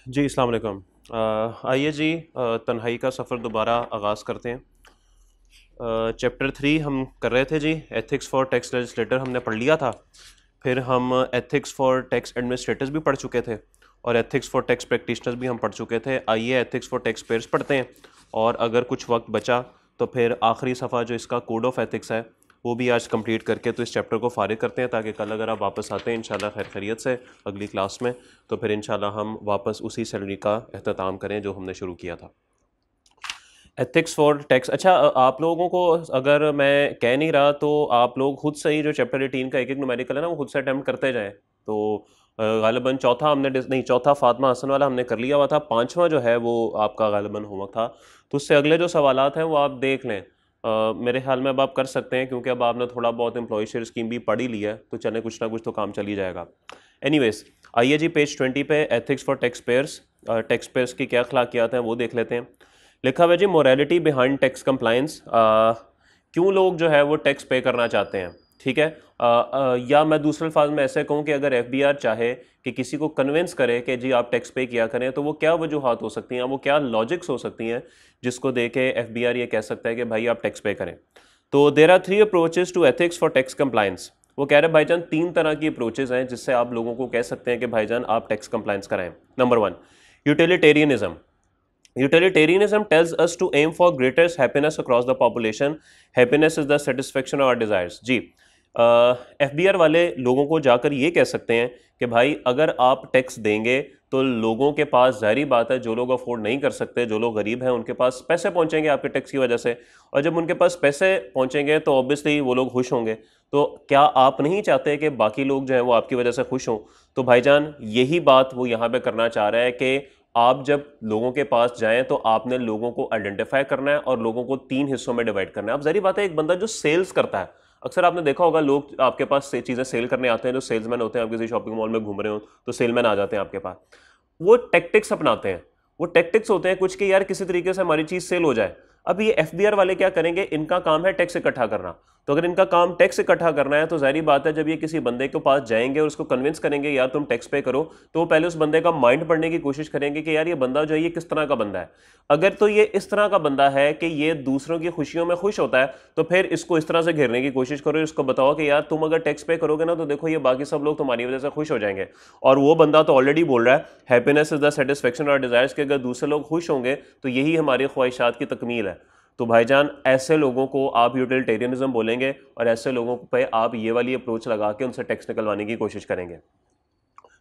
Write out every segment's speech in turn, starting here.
जी अस्सलाम वालेकुम। आइए जी, तन्हाई का सफ़र दोबारा आगाज़ करते हैं। चैप्टर 3 हम कर रहे थे जी। एथिक्स फॉर टैक्स लेजिस्लेटर हमने पढ़ लिया था। फिर हम एथिक्स फॉर टैक्स एडमिनिस्ट्रेटर्स भी पढ़ चुके थे और एथिक्स फॉर टैक्स प्रैक्टिशनर्स भी हम पढ़ चुके थे। आइए एथिक्स फॉर टैक्स पेयर्स पढ़ते हैं, और अगर कुछ वक्त बचा तो फिर आखिरी सफ़ा जो इसका कोड ऑफ एथिक्स है वो भी आज कंप्लीट करके तो इस चैप्टर को फारिग करते हैं, ताकि कल अगर आप वापस आते हैं इंशाल्लाह खैर खैरियत से अगली क्लास में, तो फिर इंशाल्लाह हम वापस उसी सैलरी का अख्ताम करें जो हमने शुरू किया था। Ethics for tax. अच्छा, आप लोगों को अगर मैं कह नहीं रहा तो आप लोग खुद से ही जो चैप्टर 18 का एक एक न्यूमेरिकल है ना वो खुद से अटैम्प्ट करते जाएं। तो गालिबन चौथा हमने नहीं, चौथा फातिमा हसन वाला हमने कर लिया हुआ था, पांचवा जो है वो आपका गालिबन होमवर्क था। तो उससे अगले जो सवालात हैं वो आप देख लें। मेरे ख्याल में अब आप कर सकते हैं, क्योंकि अब आपने थोड़ा बहुत एम्प्लॉय शेयर स्कीम भी पढ़ ही लिया है, तो चले कुछ ना कुछ तो काम चल ही जाएगा। एनीवेज, आइए जी पेज 20 पे ethics for tax payers, tax payers की क्या अखलाकियात हैं वो देख लेते हैं। लिखा हुआ है जी, मोरालिटी बिहाइंड टैक्स कंप्लायंस। क्यों लोग जो है वो टैक्स पे करना चाहते हैं, ठीक है। या मैं दूसरे अल्फाज में ऐसे कहूँ कि अगर एफबीआर चाहे कि किसी को कन्विंस करे कि जी आप टैक्स पे किया करें, तो वो क्या वजूहात हो सकती हैं, वो क्या लॉजिक्स हो सकती हैं जिसको दे के एफबीआर ये कह सकता है कि भाई आप टैक्स पे करें। तो there are 3 approaches to ethics for tax compliance. वो कह रहे हैं भाईजान 3 तरह की अप्रोचेज हैं जिससे आप लोगों को कह सकते हैं कि भाईजान आप टैक्स कंप्लायंस कराएं। Number 1, utilitarianism. Utilitarianism tells us to aim for greatest happiness across the population. Happiness is the satisfaction of our desires. जी, एफ बी आर वाले लोगों को जाकर ये कह सकते हैं कि भाई अगर आप टैक्स देंगे तो लोगों के पास, जाहिर बात है, जो लोग अफोर्ड नहीं कर सकते, जो लोग गरीब हैं, उनके पास पैसे पहुंचेंगे आपके टैक्स की वजह से। और जब उनके पास पैसे पहुंचेंगे तो ऑब्वियसली वो लोग खुश होंगे। तो क्या आप नहीं चाहते कि बाकी लोग जो हैं वो आपकी वजह से खुश हों? तो भाईजान यही बात वो यहाँ पे करना चाह रहा है कि आप जब लोगों के पास जाएं तो आपने लोगों को आइडेंटिफाई करना है और लोगों को 3 हिस्सों में डिवाइड करना है। अब जाहिर बात है, एक बंदा जो सेल्स करता है, अक्सर आपने देखा होगा लोग आपके पास से चीज़ें सेल करने आते हैं, जो सेल्समैन होते हैं, आप किसी शॉपिंग मॉल में घूम रहे हो तो सेलमैन आ जाते हैं आपके पास। वो टेक्टिक्स अपनाते हैं। वो टेक्टिक्स होते हैं कुछ कि यार किसी तरीके से हमारी चीज़ सेल हो जाए। अब ये एफबीआर वाले क्या करेंगे, इनका काम है टैक्स इकट्ठा करना। तो अगर इनका काम टैक्स इकट्ठा करना है तो जाहिर बात है जब ये किसी बंदे के पास जाएंगे और उसको कन्विंस करेंगे यार तुम टैक्स पे करो, तो वो पहले उस बंदे का माइंड पढ़ने की कोशिश करेंगे कि यार ये बंदा जो है ये किस तरह का बंदा है। अगर तो ये इस तरह का बंदा है कि ये दूसरों की खुशियों में खुश होता है, तो फिर इसको इस तरह से घेरने की कोशिश करो, इसको बताओ कि यार तुम अगर टैक्स पे करोगे ना तो देखो ये बाकी सब लोग तुम्हारी वजह से खुश हो जाएंगे। और वो बंदा तो ऑलरेडी बोल रहा है हैप्पीनेस इज द सेटिस्फेक्शन और डिजायर्स, कि अगर दूसरे लोग खुश होंगे तो यही हमारी ख्वाहिशात की तकमील है। तो भाईजान ऐसे लोगों को आप यूटिलिटेरियनिज्म बोलेंगे और ऐसे लोगों पे आप ये वाली अप्रोच लगा के उनसे टैक्स निकलवाने की कोशिश करेंगे।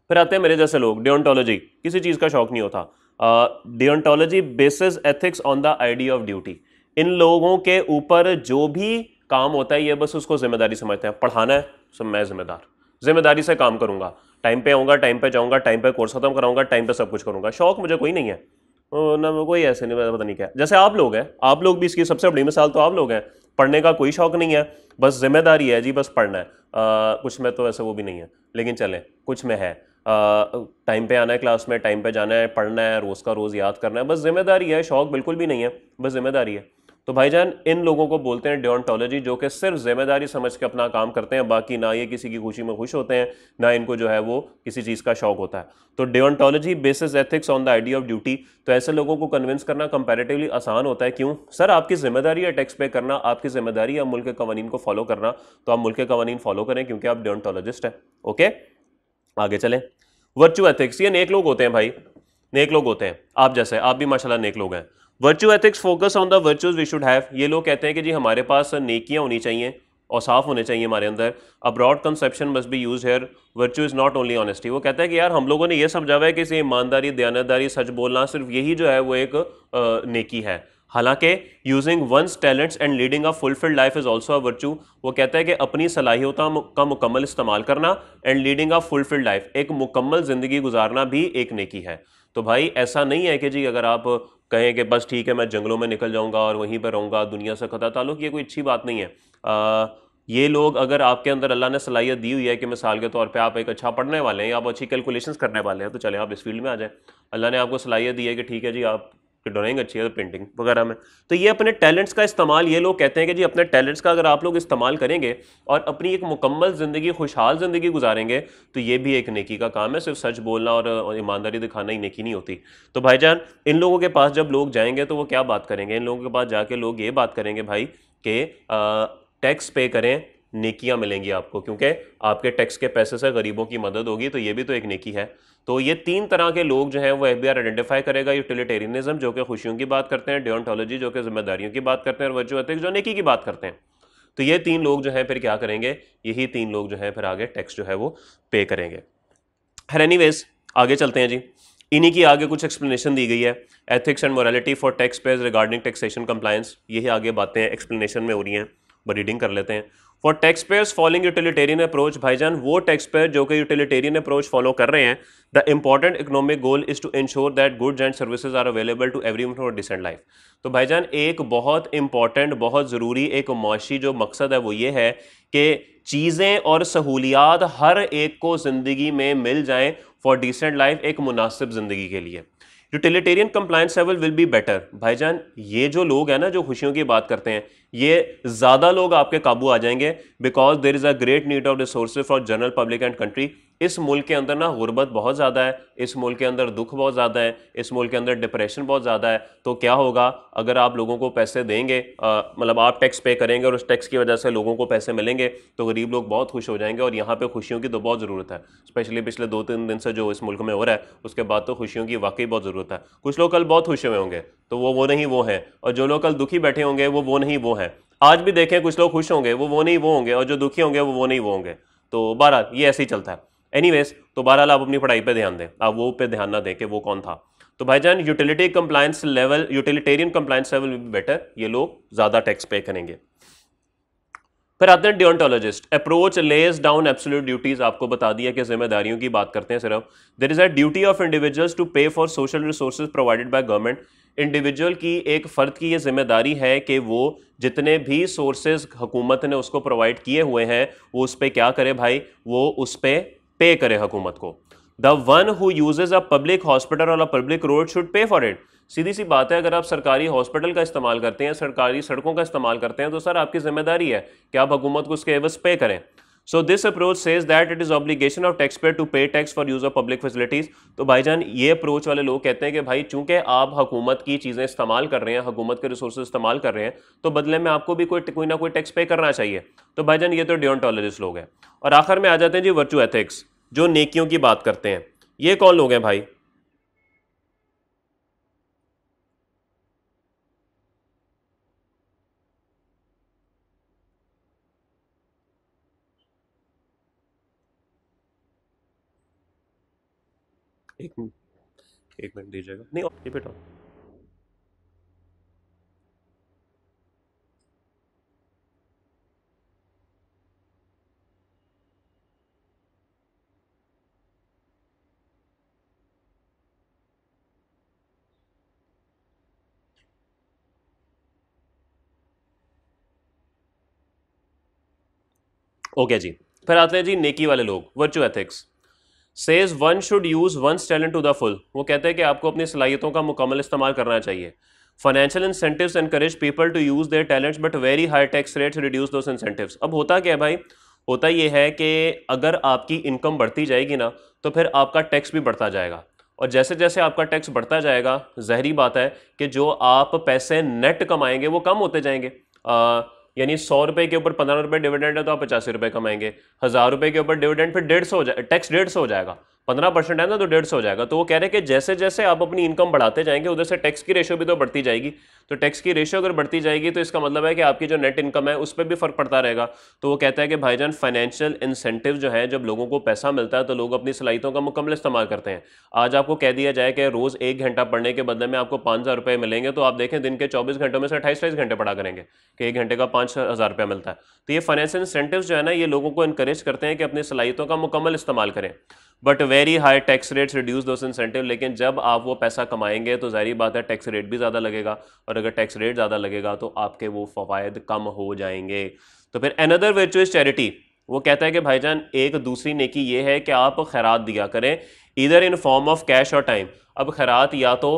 फिर आते हैं मेरे जैसे लोग, डियोंटोलॉजी, किसी चीज़ का शौक नहीं होता। Deontology basis ethics on the idea of duty. इन लोगों के ऊपर जो भी काम होता है ये बस उसको जिम्मेदारी समझते हैं। पढ़ाना है सब मैं जिम्मेदार, जिम्मेदारी से काम करूंगा, टाइम पे आऊँगा, टाइम पे जाऊँगा, टाइम पे कोर्स खत्म कराऊंगा, टाइम पे सब कुछ करूंगा। शौक मुझे कोई नहीं है। ना कोई ऐसे नहीं, पता नहीं क्या, जैसे आप लोग हैं, आप लोग भी इसकी सबसे बड़ी मिसाल तो आप लोग हैं। पढ़ने का कोई शौक नहीं है, बस जिम्मेदारी है जी, बस पढ़ना है। कुछ में तो ऐसे वो भी नहीं है, लेकिन चले कुछ में है। टाइम पे आना है क्लास में, टाइम पे जाना है, पढ़ना है, रोज़ का रोज़ याद करना है, बस जिम्मेदारी है। शौक बिल्कुल भी नहीं है, बस जिम्मेदारी है। तो भाईजान इन लोगों को बोलते हैं डियोंटोलॉजी, जो कि सिर्फ जिम्मेदारी समझ के अपना काम करते हैं, बाकी ना ये किसी की खुशी में खुश होते हैं, ना इनको जो है वो किसी चीज़ का शौक होता है। तो deontology basis ethics on the idea of duty. तो ऐसे लोगों को कन्विंस करना कंपैरेटिवली आसान होता है। क्यों सर? आपकी जिम्मेदारी है टैक्स पे करना, आपकी जिम्मेदारी है मुल्क के कवानीन को फॉलो करना, तो आप मुल्क के कवानीन फॉलो करें क्योंकि आप डियोंटोलॉजिस्ट हैं। ओके, आगे चलें। वर्चू एथिक्स, ये नेक लोग होते हैं भाई, नेक लोग होते हैं। आप जैसे, आप भी माशाल्लाह नेक लोग हैं। Virtue ethics focus on the virtues we should have. ये लोग कहते हैं कि जी हमारे पास नेकियां होनी चाहिए और साफ होने चाहिए हमारे अंदर। A broad conception must be use here. Virtue is not only honesty. वो कहता है कि यार हम लोगों ने ये समझा हुआ है कि ईमानदारी, दयानतदारी, सच बोलना, सिर्फ यही जो है वो एक नेकी है। हालांकि using one's talents and leading a fulfilled life is also a virtue. वो कहता है कि अपनी सलाहियतों का मुकम्मल इस्तेमाल करना and leading a fulfilled life, एक मुकम्मल जिंदगी गुजारना भी एक नेकी है। तो भाई ऐसा नहीं है कि जी अगर आप कहें कि बस ठीक है मैं जंगलों में निकल जाऊंगा और वहीं पर रहूंगा, दुनिया से कतई ताल्लुक, ये कोई अच्छी बात नहीं है। ये लोग, अगर आपके अंदर अल्लाह ने सलाहियत दी हुई है कि मिसाल के तौर पे आप एक अच्छा पढ़ने वाले हैं, आप अच्छी कैलकुलेशंस करने वाले हैं, तो चले आप इस फील्ड में आ जाए। अल्लाह ने आपको सलाहियत दी है कि ठीक है जी आप कि ड्राइंग अच्छी है तो पेंटिंग वगैरह में। तो ये अपने टैलेंट्स का इस्तेमाल, ये लोग कहते हैं कि जी अपने टैलेंट्स का अगर आप लोग इस्तेमाल करेंगे और अपनी एक मुकम्मल ज़िंदगी, खुशहाल ज़िंदगी गुजारेंगे तो ये भी एक नेकी का काम है। सिर्फ सच बोलना और ईमानदारी दिखाना ही नेकी नहीं होती। तो भाईजान इन लोगों के पास जब लोग जाएंगे तो वो क्या बात करेंगे? इन लोगों के पास जाके लोग ये बात करेंगे भाई कि टैक्स पे करें, नेकियां मिलेंगी आपको, क्योंकि आपके टैक्स के पैसे से गरीबों की मदद होगी, तो ये भी तो एक नेकी है। तो ये तीन तरह के लोग जो हैं वो एफबीआई आइडेंटिफाई करेगा। यूटिलिटेरियनिज्म जो कि खुशियों की बात करते हैं, डियोंटोलॉजी जो कि जिम्मेदारियों की बात करते हैं, और वर्चू एथिक्स जो नेकी की बात करते हैं। तो ये तीन लोग जो है फिर क्या करेंगे? यही तीन लोग जो है फिर आगे टैक्स जो है वो पे करेंगे। खैर एनीवेज आगे चलते हैं जी। इन्हीं की आगे कुछ एक्सप्लेनेशन दी गई है। Ethics and morality for tax payers regarding taxation compliance, यही आगे बातें एक्सप्लेनेशन में हो रही हैं, रीडिंग कर लेते हैं। For tax payers following utilitarian approach, भाईजान वो टैक्स पेयर जो कि यूटिलिटेरियन अप्रोच फॉलो कर रहे हैं, the important economic goal is to ensure that goods and services are available to everyone for decent life. तो भाईजान एक बहुत इंपॉर्टेंट, बहुत ज़रूरी एक मुआशी जो मकसद है वो ये है कि चीज़ें और सहूलियात हर एक को ज़िंदगी में मिल जाएं फॉर डिसेंट लाइफ, एक मुनासिब ज़िंदगी के लिए। Utilitarian compliance level will be better. भाईजान ये जो लोग हैं ना जो खुशियों की बात करते हैं, ये ज़्यादा लोग आपके काबू आ जाएंगे, because there is a great need of resources for general public and country. इस मुल्क के अंदर ना गुर्बत बहुत ज़्यादा है, इस मुल्क के अंदर दुख बहुत ज़्यादा है, इस मुल्क के अंदर डिप्रेशन बहुत ज़्यादा है। तो क्या होगा अगर आप लोगों को पैसे देंगे, मतलब आप टैक्स पे करेंगे और उस टैक्स की वजह से लोगों को पैसे मिलेंगे, तो गरीब लोग बहुत खुश हो जाएंगे। और यहाँ पे खुशियों की तो बहुत ज़रूरत है, स्पेशली पिछले 2-3 दिन से जो इस मुल्क में हो रहा है उसके बाद तो खुशियों की वाकई बहुत ज़रूरत है। कुछ लोग कल बहुत खुश हुए होंगे तो वो नहीं वो हैं, और जो लोग कल दुखी बैठे होंगे वो नहीं वो हैं। आज भी देखें कुछ लोग खुश होंगे वो नहीं वो होंगे, और जो दुखी होंगे वो नहीं वो होंगे। तो बहरहाल ये ऐसे ही चलता है। एनीवेज तो बहरहाल आप अपनी पढ़ाई पे ध्यान दें, आप वो पे ध्यान ना दें कि वो कौन था। तो भाईजान utility compliance level, utilitarian compliance level better, ये लोग ज़्यादा टैक्स पे करेंगे। फिर आते हैं deontologist approach lays down absolute duties. आपको बता दिया कि जिम्मेदारियों की बात करते हैं सिर्फ। There is a duty of individuals to pay for social resources provided by government. Individual की, एक फ़र्द की ये जिम्मेदारी है कि वो जितने भी सोर्सेज हुकूमत ने उसको प्रोवाइड किए हुए हैं वो उस पर क्या करे भाई, वो उस पर पे करे हुकूमत को। The one who uses a public hospital और a public road should pay for it. सीधी सी बात है, अगर आप सरकारी हॉस्पिटल का इस्तेमाल करते हैं, सरकारी सड़कों का इस्तेमाल करते हैं, तो सर आपकी जिम्मेदारी है कि आप हुकूमत को उसके एवज पे करें। So this approach says that it is obligation of tax payer to pay tax for use of public facilities. तो भाईजान ये अप्रोच वाले लोग कहते हैं कि भाई चूंकि आप हुकूमत की चीज़ें इस्तेमाल कर रहे हैं, हुकूमत के रिसोर्सेज इस्तेमाल कर रहे हैं, तो बदले में आपको भी कोई ना कोई टैक्स पे करना चाहिए। तो भाईजान ये तो डियोंटोलॉजिस्ट लोग हैं। और आखिर में आ जाते हैं जी वर्चू एथिक्स, जो नेकियों की बात करते हैं। ये कौन लोग हैं भाई? एक एक मिनट दीजिएगा, नहीं ये बेटा। ओके जी, फिर आते हैं जी नेकी वाले लोग, virtue ethics. Says one should use one's talent to the full. वो कहते हैं कि आपको अपनी सलाहियतों का मुकम्मल इस्तेमाल करना चाहिए। Financial incentives encourage people to use their talents but very high tax rates reduce those incentives. अब होता क्या है भाई, होता ये है कि अगर आपकी इनकम बढ़ती जाएगी ना तो फिर आपका टैक्स भी बढ़ता जाएगा, और जैसे जैसे आपका टैक्स बढ़ता जाएगा ज़ाहिरी बात है कि जो आप पैसे नेट कमाएंगे वो कम होते जाएंगे। यानी 100 रुपये के ऊपर 15 रुपये डिविडेंड है तो आप 85 रुपये कमाएंगे। 1000 रुपये के ऊपर डिविडेंड फिर 150 हो जाए, टैक्स 150 हो जाएगा। 15% है ना तो 150 हो जाएगा। तो वो कह रहे हैं कि जैसे जैसे आप अपनी इनकम बढ़ाते जाएंगे उधर से टैक्स की रेशो भी तो बढ़ती जाएगी। तो टैक्स की रेशो अगर बढ़ती जाएगी तो इसका मतलब है कि आपकी जो नेट इनकम है उस पर भी फर्क पड़ता रहेगा। तो वो कहता है कि भाईजान फाइनेंशियल इंसेंटिव जो है, जब लोगों को पैसा मिलता है तो लोग अपनी सलाहियतों का मुकम्मल इस्तेमाल करते हैं। आज आपको कह दिया जाए कि रोज़ 1 घंटा पढ़ने के बदले में आपको 5000 रुपये मिलेंगे, तो आप देखें दिन के 24 घंटों में से 28 घंटे पढ़ा करेंगे कि 1 घंटे का 5000 रुपया मिलता है। तो ये फाइनेंशियल इंसेंटिव्स जो है ना, ये लोगों को इनकरेज करते हैं कि अपनी सलाहियतों का मुकम्मल इस्तेमाल करें। But very high tax rates reduce those incentive. लेकिन जब आप वो पैसा कमाएंगे तो जाहिर बात है टैक्स रेट भी ज़्यादा लगेगा, और अगर टैक्स रेट ज़्यादा लगेगा तो आपके वो फ़वायद कम हो जाएंगे। तो फिर अनदर वर्चुअस चैरिटी, वो कहता है कि भाईजान एक दूसरी नेकी ये है कि आप खैरात दिया करें, इधर इन फॉर्म ऑफ कैश और टाइम। अब खैरात या तो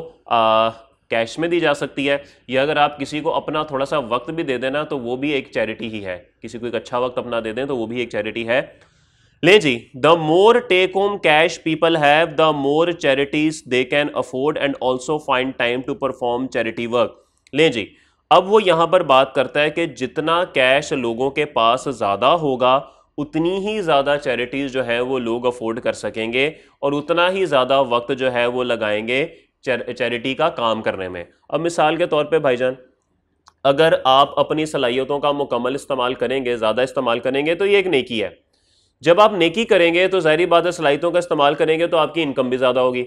कैश में दी जा सकती है, या अगर आप किसी को अपना थोड़ा सा वक्त भी दे देना तो वो भी एक चैरिटी ही है, किसी को एक अच्छा वक्त अपना दे दें तो वो भी एक चैरिटी है। ले जी, the more take home cash people have the more charities they can afford and also find time to perform charity work. ले जी, अब वो यहां पर बात करता है कि जितना कैश लोगों के पास ज्यादा होगा उतनी ही ज़्यादा चैरिटीज़ जो है वो लोग अफोर्ड कर सकेंगे और उतना ही ज़्यादा वक्त जो है वो लगाएंगे चैरिटी का काम करने में। अब मिसाल के तौर पे भाईजान, अगर आप अपनी सलाहियतों का मुकम्मल इस्तेमाल करेंगे, ज़्यादा इस्तेमाल करेंगे तो ये एक नेकी है। जब आप नेकी करेंगे तो ज़ाहिर बात है सलाहियतों का इस्तेमाल करेंगे तो आपकी इनकम भी ज़्यादा होगी।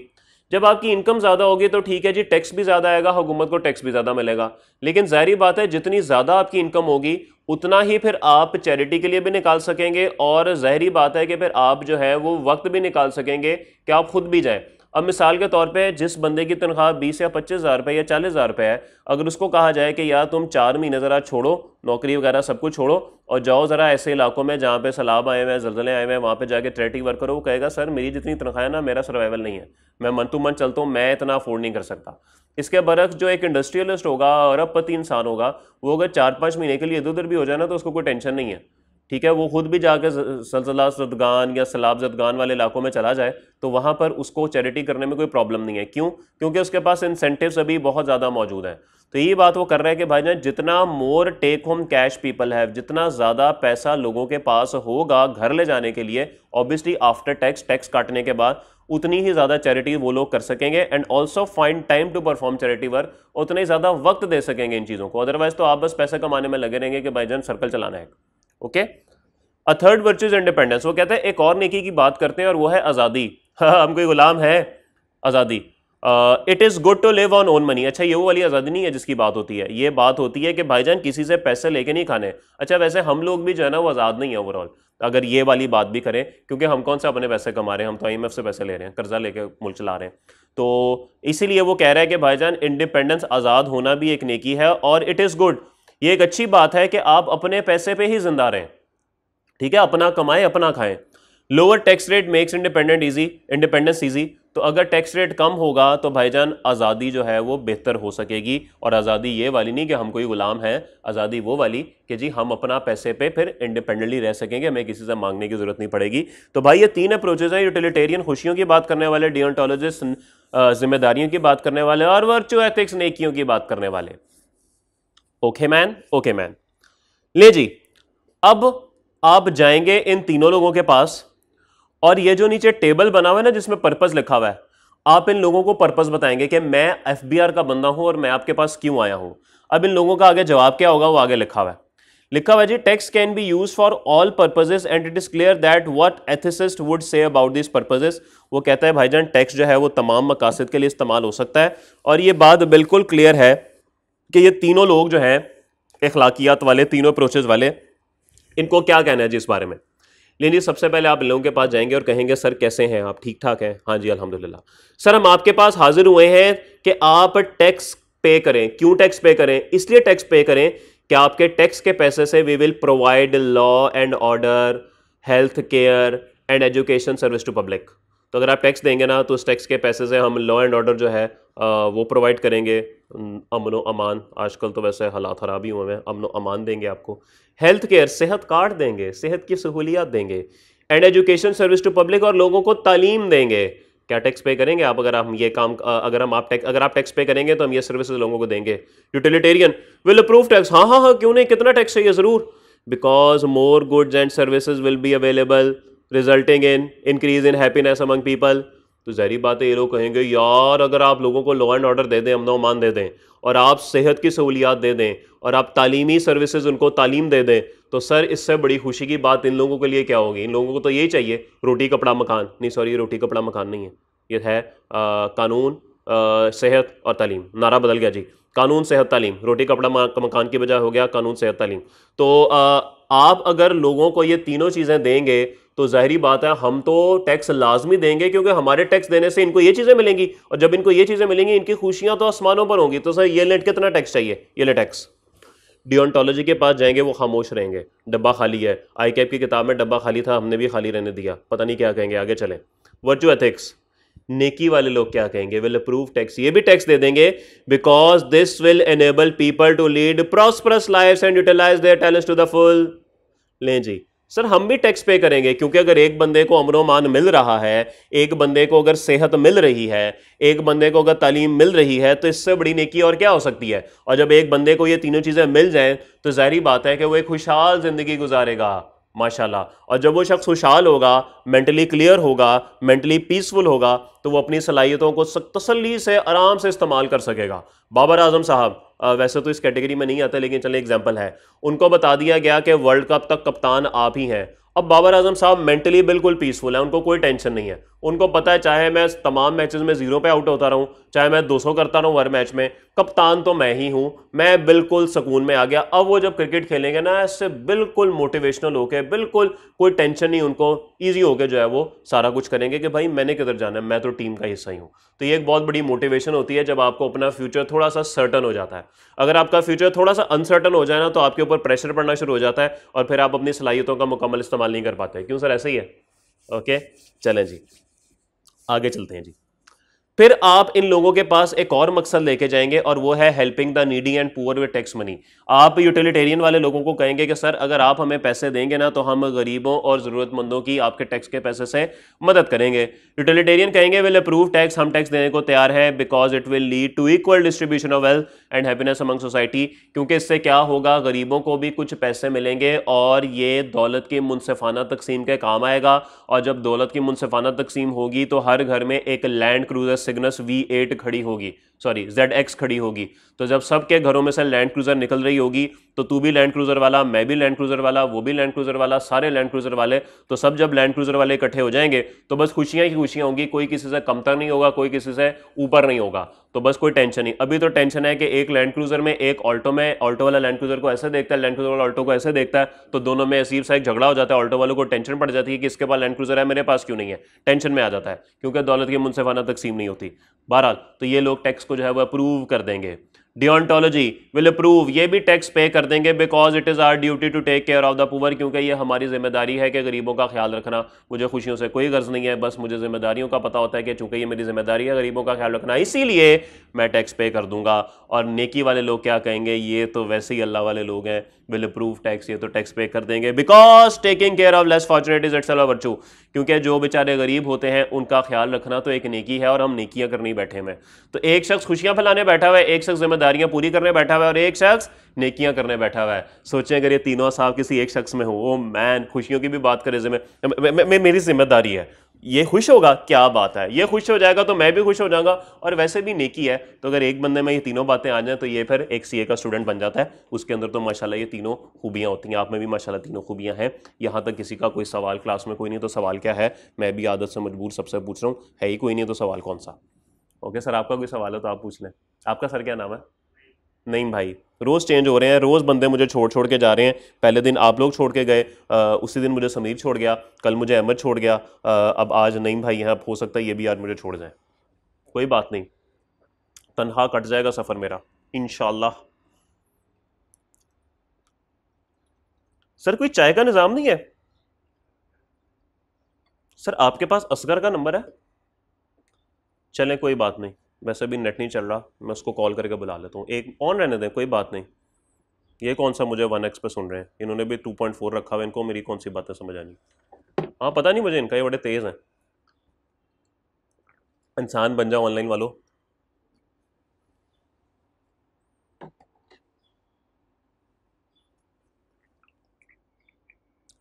जब आपकी इनकम ज़्यादा होगी तो ठीक है जी, टैक्स भी ज़्यादा आएगा, हुकूमत को टैक्स भी ज़्यादा मिलेगा। लेकिन ज़ाहिर बात है जितनी ज़्यादा आपकी इनकम होगी उतना ही फिर आप चैरिटी के लिए भी निकाल सकेंगे और ज़ाहिर बात है कि फिर आप जो है वो वक्त भी निकाल सकेंगे कि आप खुद भी जाएं। अब मिसाल के तौर पे जिस बंदे की तनख्वाह 20 या 25,000 रुपये या 40,000 रुपये है, अगर उसको कहा जाए कि यार तुम 4 महीने ज़रा छोड़ो, नौकरी वगैरह सब कुछ छोड़ो और जाओ ज़रा ऐसे इलाकों में जहाँ पे सैलाब आए हुए हैं, ज़लज़ले आए हुए हैं, वहाँ पे जाके चैरिटी वर्क करो, वो कहेगा सर मेरी जितनी तनख्वाह है ना, मेरा सर्वाइवल नहीं है, मैं मन टू मन चलता हूँ, मैं इतना अफोर्ड नहीं कर सकता। इसके बरक्स जो एक इंडस्ट्रियलिस्ट होगा, अरबपति इंसान होगा, वो अगर 4-5 महीने के लिए इधर उधर भी हो जाए ना तो उसको कोई टेंशन नहीं है, ठीक है। वो खुद भी जाकर सलसला ज़दगान या सैलाब ज़दगान वाले इलाकों में चला जाए तो वहाँ पर उसको चैरिटी करने में कोई प्रॉब्लम नहीं है। क्यों? क्योंकि उसके पास इंसेंटिव्स अभी बहुत ज़्यादा मौजूद हैं। तो ये बात वो कर रहा है कि भाईजान जितना more take home cash people है, जितना ज़्यादा पैसा लोगों के पास होगा घर ले जाने के लिए, ऑब्वियसली आफ्टर टैक्स काटने के बाद, उतनी ही ज़्यादा चैरिटी वो लोग कर सकेंगे and also find time to perform charity work, उतना ही ज़्यादा वक्त दे सकेंगे इन चीज़ों को। अदरवाइज तो आप बस पैसे कमाने में लगे रहेंगे कि भाईजान सर्कल चलाना है। Okay, a third virtue is independence. वो कहते हैं एक और नेकी की बात करते हैं और वो है आज़ादी। हम कोई गुलाम है, आज़ादी। It is good to live on own money. अच्छा, ये वो वाली आज़ादी नहीं है जिसकी बात होती है, ये बात होती है कि भाईजान किसी से पैसे लेके नहीं खाने। अच्छा, वैसे हम लोग भी जो है ना वो आज़ाद नहीं है ओवरऑल, अगर ये वाली बात भी करें, क्योंकि हम कौन सा अपने पैसे कमा रहे हैं, हम तो IMF से पैसे ले रहे हैं, कर्जा लेके मुल्क चला रहे हैं। तो इसीलिए वो कह रहा है कि भाईजान इंडिपेंडेंस, आज़ाद होना भी एक नेकी है और इट इज़ गुड, ये एक अच्छी बात है कि आप अपने पैसे पे ही जिंदा रहें, ठीक है, अपना कमाएं अपना खाएं। Lower tax rate makes independence easy. तो अगर टैक्स रेट कम होगा तो भाईजान आज़ादी जो है वो बेहतर हो सकेगी। और आज़ादी ये वाली नहीं कि हम कोई गुलाम हैं, आज़ादी वो वाली कि जी हम अपना पैसे पे फिर इंडिपेंडेंटली रह सकेंगे, हमें किसी से मांगने की जरूरत नहीं पड़ेगी। तो भाई ये 3 अप्रोचेज हैं, यूटिलिटेरियन खुशियों की बात करने वाले, डियोंटोलॉजिस्ट जिम्मेदारियों की बात करने वाले, और वर्चू एथिक्स नेकियों की बात करने वाले। Okay man, okay man. ले जी, अब आप जाएंगे इन तीनों लोगों के पास और ये जो नीचे टेबल बना हुआ है ना जिसमें पर्पस लिखा हुआ है, आप इन लोगों को पर्पस बताएंगे कि मैं FBR का बंदा हूं और मैं आपके पास क्यों आया हूं। अब इन लोगों का आगे जवाब क्या होगा वो आगे लिखा हुआ है जी, tax can be use for all purposes and it is clear that what ethicist would say about this purposes. वो कहता है भाईजान टैक्स जो है वो तमाम मकासद के लिए इस्तेमाल हो सकता है और ये बात बिल्कुल क्लियर है कि ये तीनों लोग जो हैं अखलाकियात वाले, तीनों अप्रोचेस वाले, इनको क्या कहना है जी इस बारे में। लेकिन सबसे पहले आप इन लोगों के पास जाएंगे और कहेंगे सर कैसे हैं आप, ठीक ठाक हैं? हाँ जी अल्हम्दुलिल्लाह। सर हम आपके पास हाजिर हुए हैं कि आप टैक्स पे करें। क्यों टैक्स पे करें? इसलिए टैक्स पे करें कि आपके टैक्स के पैसे से we will provide law and order, health care and education service to public. तो अगर आप टैक्स देंगे ना तो उस टैक्स के पैसे से हम लॉ एंड ऑर्डर जो है वो प्रोवाइड करेंगे, अमन अमान, आजकल तो वैसे हालात ख़राब ही हुए हैं, अमन अमान देंगे आपको, हेल्थ केयर, सेहत कार्ड देंगे, सेहत की सहूलियात देंगे, and education service to public, और लोगों को तालीम देंगे। क्या टैक्स पे करेंगे आप? अगर हम ये काम अगर आप टैक्स पे करेंगे तो हम ये सर्विसेज लोगों को देंगे। Utilitarian will approve tax. हाँ हाँ हाँ, क्यों नहीं, कितना टैक्स चाहिए? ज़रूर, because more goods and services will be available resulting in increase in happiness among people. तो ज़ाहिर बात है ये लोग कहेंगे यार अगर आप लोगों को लॉ एंड ऑर्डर दे दें, अमन अमान दे दें, और आप सेहत की सहूलियात दे दें, और आप तालीमी सर्विसेज उनको तालीम दे दें, तो सर इससे बड़ी खुशी की बात इन लोगों के लिए क्या होगी? इन लोगों को तो यही चाहिए, रोटी कपड़ा मकान। नहीं सॉरी, रोटी कपड़ा मकान नहीं है, ये है कानून, सेहत और तालीम। नारा बदल गया जी, कानून सेहत तालीम, रोटी कपड़ा मकान की बजाय हो गया कानून सेहत तालीम। तो आप अगर लोगों को ये तीनों चीज़ें देंगे तो जाहिर बात है हम तो टैक्स लाजमी देंगे, क्योंकि हमारे टैक्स देने से इनको ये चीज़ें मिलेंगी, और जब इनको ये चीज़ें मिलेंगी इनकी खुशियां तो आसमानों पर होंगी। तो सर ये लेट कितना टैक्स चाहिए? ये ले टैक्स। डियोंटोलॉजी के पास जाएंगे, वो खामोश रहेंगे, डब्बा खाली है। ICAP की किताब में डब्बा खाली था, हमने भी खाली रहने दिया, पता नहीं क्या कहेंगे, आगे चलें। वर्चू एथिक्स, नेकी वाले लोग क्या कहेंगे? विल अप्रूव टैक्स, ये भी टैक्स दे देंगे, because this will enable people to lead prosperous lives and utilise their talents to the full. लें जी, सर हम भी टैक्स पे करेंगे, क्योंकि अगर एक बंदे को अमन मिल रहा है, एक बंदे को अगर सेहत मिल रही है, एक बंदे को अगर तालीम मिल रही है, तो इससे बड़ी नेकी और क्या हो सकती है? और जब एक बंदे को ये तीनों चीजें मिल जाएं तो जाहिर बात है कि वो एक खुशहाल जिंदगी गुजारेगा माशाल्लाह। और जब वो शख्स खुशहाल होगा, मेंटली क्लियर होगा, मेंटली पीसफुल होगा, तो वो अपनी सलाहियतों को तसल्ली से आराम से इस्तेमाल कर सकेगा। बाबर आजम साहब वैसे तो इस कैटेगरी में नहीं आते, लेकिन चले एग्जांपल है, उनको बता दिया गया कि वर्ल्ड कप तक कप्तान आप ही हैं। अब बाबर आजम साहब मेंटली बिल्कुल पीसफुल है, उनको कोई टेंशन नहीं है। उनको पता है चाहे मैं तमाम मैचेस में 0 पे आउट होता रहूं, चाहे मैं 200 करता रहूं हर मैच में, कप्तान तो मैं ही हूं, मैं बिल्कुल सुकून में आ गया। अब वो जब क्रिकेट खेलेंगे ना, इससे बिल्कुल मोटिवेशनल होकर, बिल्कुल कोई टेंशन नहीं, उनको ईजी होकर जो है वो सारा कुछ करेंगे कि भाई मैंने किधर जाना है, मैं तो टीम का हिस्सा ही हूं। तो ये एक बहुत बड़ी मोटिवेशन होती है जब आपको अपना फ्यूचर थोड़ा सा सर्टन हो जाता है। अगर आपका फ्यूचर थोड़ा सा अनसर्टन हो जाए ना, तो आपके ऊपर प्रेशर पड़ना शुरू हो जाता है और फिर आप अपनी सलाहियतों का मुकम्मल इस्तेमाल नहीं कर पाते। क्यों सर, ऐसे ही है? ओके, चलें जी, आगे चलते हैं जी। फिर आप इन लोगों के पास एक और मकसद लेके जाएंगे, और वो है helping the needy and poor with tax money. आप यूटिलिटेरियन वाले लोगों को कहेंगे कि सर अगर आप हमें पैसे देंगे ना, तो हम गरीबों और ज़रूरतमंदों की आपके टैक्स के पैसे से मदद करेंगे। यूटिलिटेरियन कहेंगे विल अप्रूव टैक्स, हम टैक्स देने को तैयार है, because it will lead to equal distribution of wealth and happiness among society. क्योंकि इससे क्या होगा, गरीबों को भी कुछ पैसे मिलेंगे और ये दौलत की मुनसिफाना तकसीम के काम आएगा। और जब दौलत की मुनसिफाना तकसीम होगी तो हर घर में एक लैंड क्रूजर सिग्नस V8 खड़ी होगी, सॉरी ZX खड़ी होगी। तो जब सबके घरों में से लैंड क्रूजर निकल रही होगी, तो तू भी लैंड क्रूजर वाला, मैं भी लैंड क्रूजर वाला, वो भी लैंड क्रूजर वाला, सारे लैंड क्रूजर वाले, तो सब जब लैंड क्रूजर वाले इकट्ठे हो जाएंगे तो बस खुशियां ही खुशियां होंगी, कोई किसी से कमतर नहीं होगा, कोई किसी से ऊपर नहीं होगा। तो बस कोई टेंशन नहीं। अभी तो टेंशन है कि एक लैंड क्रूजर में, एक ऑल्टो में, ऑल्टो वाला लैंड क्रूजर को ऐसे देखता है, लैंड क्रूजर वाला ऑल्टो को ऐसे देखता है, तो दोनों में अजीब सा एक झगड़ा हो जाता है। ऑल्टो वालों को टेंशन पड़ जाती है कि इसके पास लैंड क्रूजर है, मेरे पास क्यों नहीं है, टेंशन में आ जाता है, क्योंकि दौलत की मुनसिफाना तकसीम नहीं होती। बहरहाल तो ये लोग टैक्स को जो है वो अप्रूव कर देंगे। डियोंटोलॉजी विल अप्रूव, ये भी टैक्स पे कर देंगे, because it is our duty to take care of the poor, क्योंकि ये हमारी जिम्मेदारी है कि गरीबों का ख्याल रखना। मुझे खुशियों से कोई गर्ज नहीं है, बस मुझे जिम्मेदारियों का पता होता है कि चूंकि ये मेरी जिम्मेदारी है गरीबों का ख्याल रखना, इसीलिए मैं टैक्स पे कर दूंगा। और नेकी वाले लोग क्या कहेंगे, ये तो वैसे ही अल्लाह वाले लोग हैं, विल अप्रूव टैक्स, ये तो टैक्स पे कर देंगे, because taking care of less fortunate is itself a virtue. क्योंकि जो बेचारे गरीब होते हैं उनका ख्याल रखना तो एक नेकी है, और हम नेकियां करने बैठे हैं। तो एक शख्स खुशियां फैलाने बैठा हुआ है, एक शख्स जिम्मेदारियां पूरी करने बैठा हुआ है, और एक शख्स नेकियां करने बैठा हुआ है। सोचें अगर ये तीनों साहब किसी एक शख्स में हो, ओ मैन, खुशियों की भी बात करे, मेरी जिम्मेदारी है, ये खुश होगा, क्या बात है, ये खुश हो जाएगा तो मैं भी खुश हो जाऊंगा, और वैसे भी नेकी है। तो अगर एक बंदे में ये तीनों बातें आ जाएं तो ये फिर एक CA का स्टूडेंट बन जाता है। उसके अंदर तो माशाल्लाह ये तीनों खूबियां होती हैं, आप में भी माशाल्लाह तीनों खूबियां हैं। यहाँ तक किसी का कोई सवाल क्लास में कोई नहीं, तो सवाल क्या है, मैं भी आदत से मजबूर सबसे पूछ रहा हूँ, है ही कोई नहीं तो सवाल कौन सा? ओके सर, आपका कोई सवाल है तो आप पूछ लें। आपका सर क्या नाम है? नहीं भाई, रोज़ चेंज हो रहे हैं, रोज़ बंदे मुझे छोड़ छोड़ के जा रहे हैं। पहले दिन आप लोग छोड़ के गए, उसी दिन मुझे समीर छोड़ गया, कल मुझे अहमद छोड़ गया, अब आज नहीं भाई हैं, अब हो सकता है ये भी आज मुझे छोड़ जाए। कोई बात नहीं, तनहा कट जाएगा सफ़र मेरा इंशाल्लाह। सर कोई चाय का निज़ाम नहीं है? सर आपके पास असगर का नंबर है? चलें कोई बात नहीं, वैसे भी नेट नहीं चल रहा, मैं उसको कॉल करके बुला लेता हूँ, एक ऑन रहने दें, कोई बात नहीं। ये कौन सा मुझे 1x पे सुन रहे हैं, इन्होंने भी 2.4 रखा हुआ है, इनको मेरी कौन सी बातें समझ आनी। हाँ पता नहीं मुझे इनका, ये बड़े तेज़ हैं। इंसान बन जाओ ऑनलाइन वालों।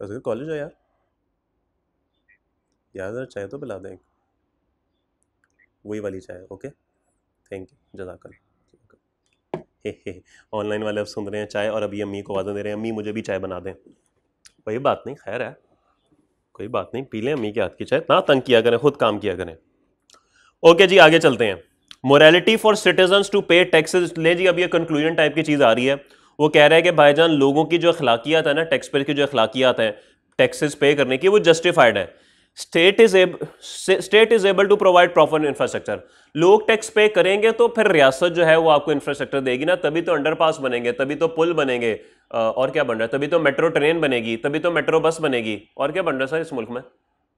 अगर कॉलेज हो यार, ज़रा चाय तो पिला दें, वही वाली चाय। ओके थैंक यू, जज़ाकल्लाह। ऑनलाइन वाले अब सुन रहे हैं चाय, और अभी अम्मी को आवाज़ दे रहे हैं, अम्मी मुझे भी चाय बना दें। कोई बात नहीं, खैर है, कोई बात नहीं, पी लें अम्मी के हाथ की चाय, ना तंग किया करें, खुद काम किया करें। ओके जी, आगे चलते हैं। मोरालिटी फॉर सिटीजन्स टू पे टैक्सेस। ले जी, अब ये कंक्लूजन टाइप की चीज़ आ रही है। वो कह रहा है कि भाईजान लोगों की जो अखलाकियात है ना, टैक्स पेयर की जो अखलाकियात है टैक्सेस पे करने की, वो जस्टिफाइड है। State is able to provide proper infrastructure. लोग टैक्स पे करेंगे तो फिर रियासत जो है वो आपको इंफ्रास्ट्रक्चर देगी ना, तभी तो अंडरपास बनेंगे, तभी तो पुल बनेंगे, और क्या बन रहा है, तभी तो मेट्रो ट्रेन बनेगी, तभी तो मेट्रो बस बनेगी, और क्या बन रहा है सर इस मुल्क में?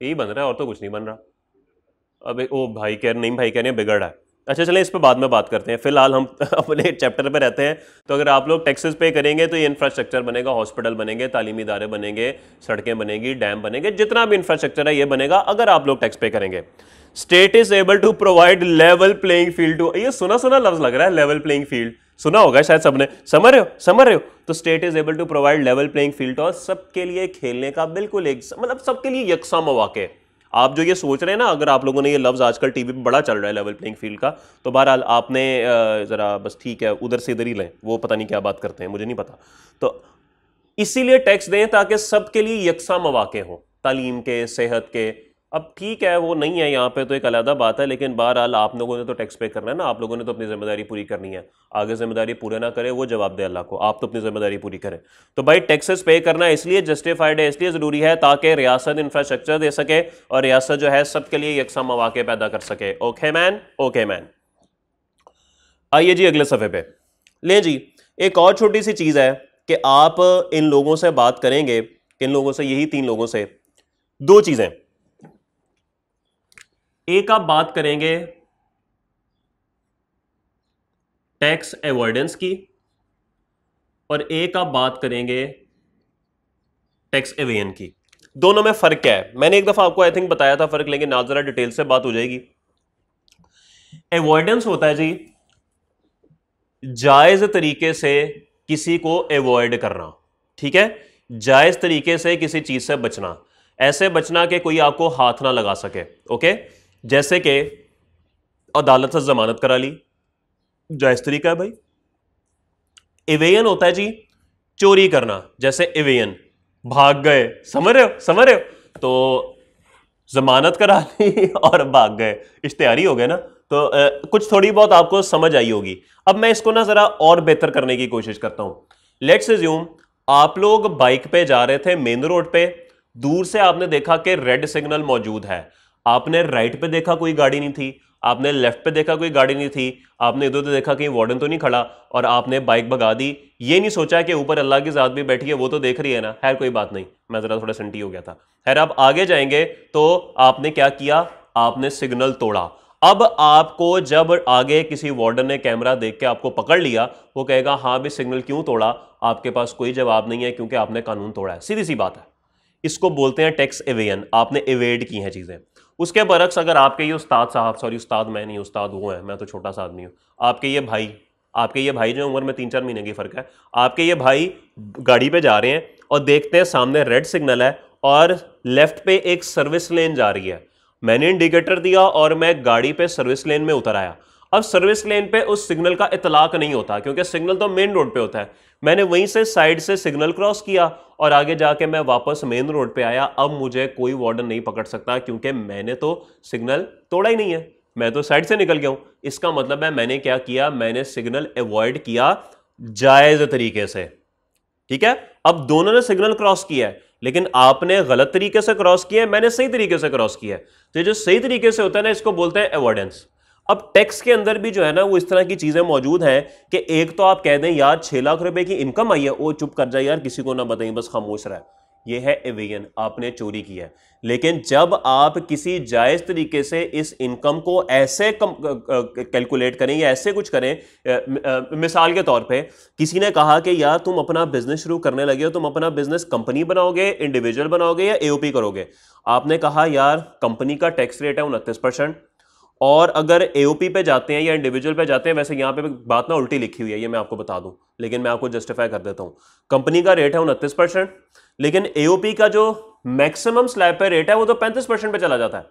यही बन रहा है, और तो कुछ नहीं बन रहा। अबे ओ भाई कह नहीं, भाई कह रहे हैं बिगड़ है। अच्छा चलें, इस पे बाद में बात करते हैं, फिलहाल हम अपने चैप्टर पे रहते हैं। तो अगर आप लोग टैक्सेस पे करेंगे तो ये इंफ्रास्ट्रक्चर बनेगा, हॉस्पिटल बनेंगे, तालीमी इदारे बनेंगे, सड़कें बनेंगी, डैम बनेंगे, जितना भी इंफ्रास्ट्रक्चर है ये बनेगा अगर आप लोग टैक्स पे करेंगे। State is able to provide level playing field to, ये सुना सुना लफ्ज लग रहा है, लेवल प्लेइंग फील्ड सुना होगा शायद सबने, समझ रहे हो, समझ रहे हो। तो state is able to provide level playing field, और सबके लिए खेलने का बिल्कुल एक मतलब सबके लिए यकसा मौके। आप जो ये सोच रहे हैं ना, अगर आप लोगों ने ये लफ्ज आजकल टीवी पे बड़ा चल रहा है लेवल प्लेइंग फील्ड का, तो बहरहाल आपने जरा बस ठीक है उधर से इधर ही लें, वो पता नहीं क्या बात करते हैं मुझे नहीं पता। तो इसीलिए टैक्स दें ताकि सबके लिए यकसा मौके हों, तालीम के, सेहत के। अब ठीक है वो नहीं है यहाँ पे तो एक अलग बात है, लेकिन बहरहाल आप लोगों ने तो टैक्स पे करना है ना, आप लोगों ने तो अपनी जिम्मेदारी पूरी करनी है। आगे जिम्मेदारी पूरे ना करे वो जवाब दे अल्लाह को, आप तो अपनी जिम्मेदारी पूरी करें। तो भाई टैक्सेस पे करना इसलिए जस्टिफाइड है, इसलिए ज़रूरी है ताकि रियासत इंफ्रास्ट्रक्चर दे सके और रियासत जो है सबके लिए यकसा मौके पैदा कर सके। Okay man, okay man. आइए जी अगले सफ़े पे ले जी। एक और छोटी सी चीज़ है कि आप इन लोगों से बात करेंगे, इन लोगों से, यही 3 लोगों से, 2 चीज़ें। एक आप बात करेंगे टैक्स अवॉइडेंस की, और एक आप बात करेंगे टैक्स एवेजन की। दोनों में फर्क क्या है? मैंने एक दफा आपको आई थिंक बताया था फर्क, लेकिन आज जरा डिटेल से बात हो जाएगी। अवॉइडेंस होता है जी जायज तरीके से किसी को अवॉइड करना, ठीक है, जायज तरीके से किसी चीज से बचना, ऐसे बचना कि कोई आपको हाथ ना लगा सके। ओके, जैसे कि अदालत से जमानत करा ली, जायज तरीका है भाई। एवेयन होता है जी चोरी करना, जैसे एवेयन भाग गए, समझ रहे हो, समझ रहे हो। तो जमानत करा ली और भाग गए, इश्तेहारी हो गए ना। तो कुछ थोड़ी बहुत आपको समझ आई होगी। अब मैं इसको ना जरा और बेहतर करने की कोशिश करता हूं। लेट्स अज्यूम आप लोग बाइक पे जा रहे थे मेन रोड पे, दूर से आपने देखा कि रेड सिग्नल मौजूद है, आपने राइट पे देखा कोई गाड़ी नहीं थी, आपने लेफ्ट पे देखा कोई गाड़ी नहीं थी, आपने इधर उधर देखा कहीं वार्डन तो नहीं खड़ा, और आपने बाइक भगा दी। ये नहीं सोचा कि ऊपर अल्लाह की ज़ात भी बैठी है, वो तो देख रही है ना, खैर कोई बात नहीं, मैं ज़रा थोड़ा संटी हो गया था। खैर आप आगे जाएंगे तो आपने क्या किया, आपने सिग्नल तोड़ा। अब आपको जब आगे किसी वार्डन ने कैमरा देख के आपको पकड़ लिया, वो कहेगा हाँ भी सिग्नल क्यों तोड़ा, आपके पास कोई जवाब नहीं है क्योंकि आपने कानून तोड़ा है, सीधी सी बात है। इसको बोलते हैं टैक्स एवेजन, आपने एवेड की हैं चीज़ें। उसके बरक्स अगर आपके ये उस्ताद साहब, सॉरी उस्ताद मैं नहीं, उस्ताद वो है, मैं तो छोटा सा आदमी हूँ, आपके ये भाई जो उम्र में 3-4 महीने की फ़र्क है, आपके ये भाई गाड़ी पे जा रहे हैं और देखते हैं सामने रेड सिग्नल है और लेफ्ट पे एक सर्विस लेन जा रही है। मैंने इंडिकेटर दिया और मैं गाड़ी पे सर्विस लेन में उतर आया। अब सर्विस लेन पे उस सिग्नल का इतलाक नहीं होता क्योंकि सिग्नल तो मेन रोड पे होता है। मैंने वहीं से साइड से सिग्नल क्रॉस किया और आगे जाके मैं वापस मेन रोड पे आया। अब मुझे कोई वार्डन नहीं पकड़ सकता क्योंकि मैंने तो सिग्नल तोड़ा ही नहीं है, मैं तो साइड से निकल गया हूं। इसका मतलब है मैंने क्या किया, मैंने सिग्नल अवॉइड किया जायज तरीके से, ठीक है। अब दोनों ने सिग्नल क्रॉस किया है, लेकिन आपने गलत तरीके से क्रॉस किया है, मैंने सही तरीके से क्रॉस किया है। तो जो सही तरीके से होता है ना, इसको बोलते हैं अवॉइडेंस। अब टैक्स के अंदर भी जो है ना वो इस तरह की चीजें मौजूद हैं कि एक तो आप कह दें यार 6 लाख रुपए की इनकम आई है, ओ चुप कर जाए यार, किसी को ना बताइए, बस खामोश रहा। ये है एवेजन, आपने चोरी की है। लेकिन जब आप किसी जायज तरीके से इस इनकम को ऐसे कैलकुलेट करें या ऐसे कुछ करें, मिसाल के तौर पे किसी ने कहा कि यार तुम अपना बिजनेस शुरू करने लगे हो, तुम अपना बिजनेस कंपनी बनाओगे, इंडिविजुअल बनाओगे या एओपी करोगे। आपने कहा यार कंपनी का टैक्स रेट है 29%, और अगर एओपी पे जाते हैं या इंडिविजुअल पे जाते हैं, वैसे यहाँ पे बात ना उल्टी लिखी हुई है, ये मैं आपको बता दूं, लेकिन मैं आपको जस्टिफाई कर देता हूँ। कंपनी का रेट है 29%, लेकिन एओपी का जो मैक्सिमम स्लैब पे रेट है वो तो 35% पे चला जाता है।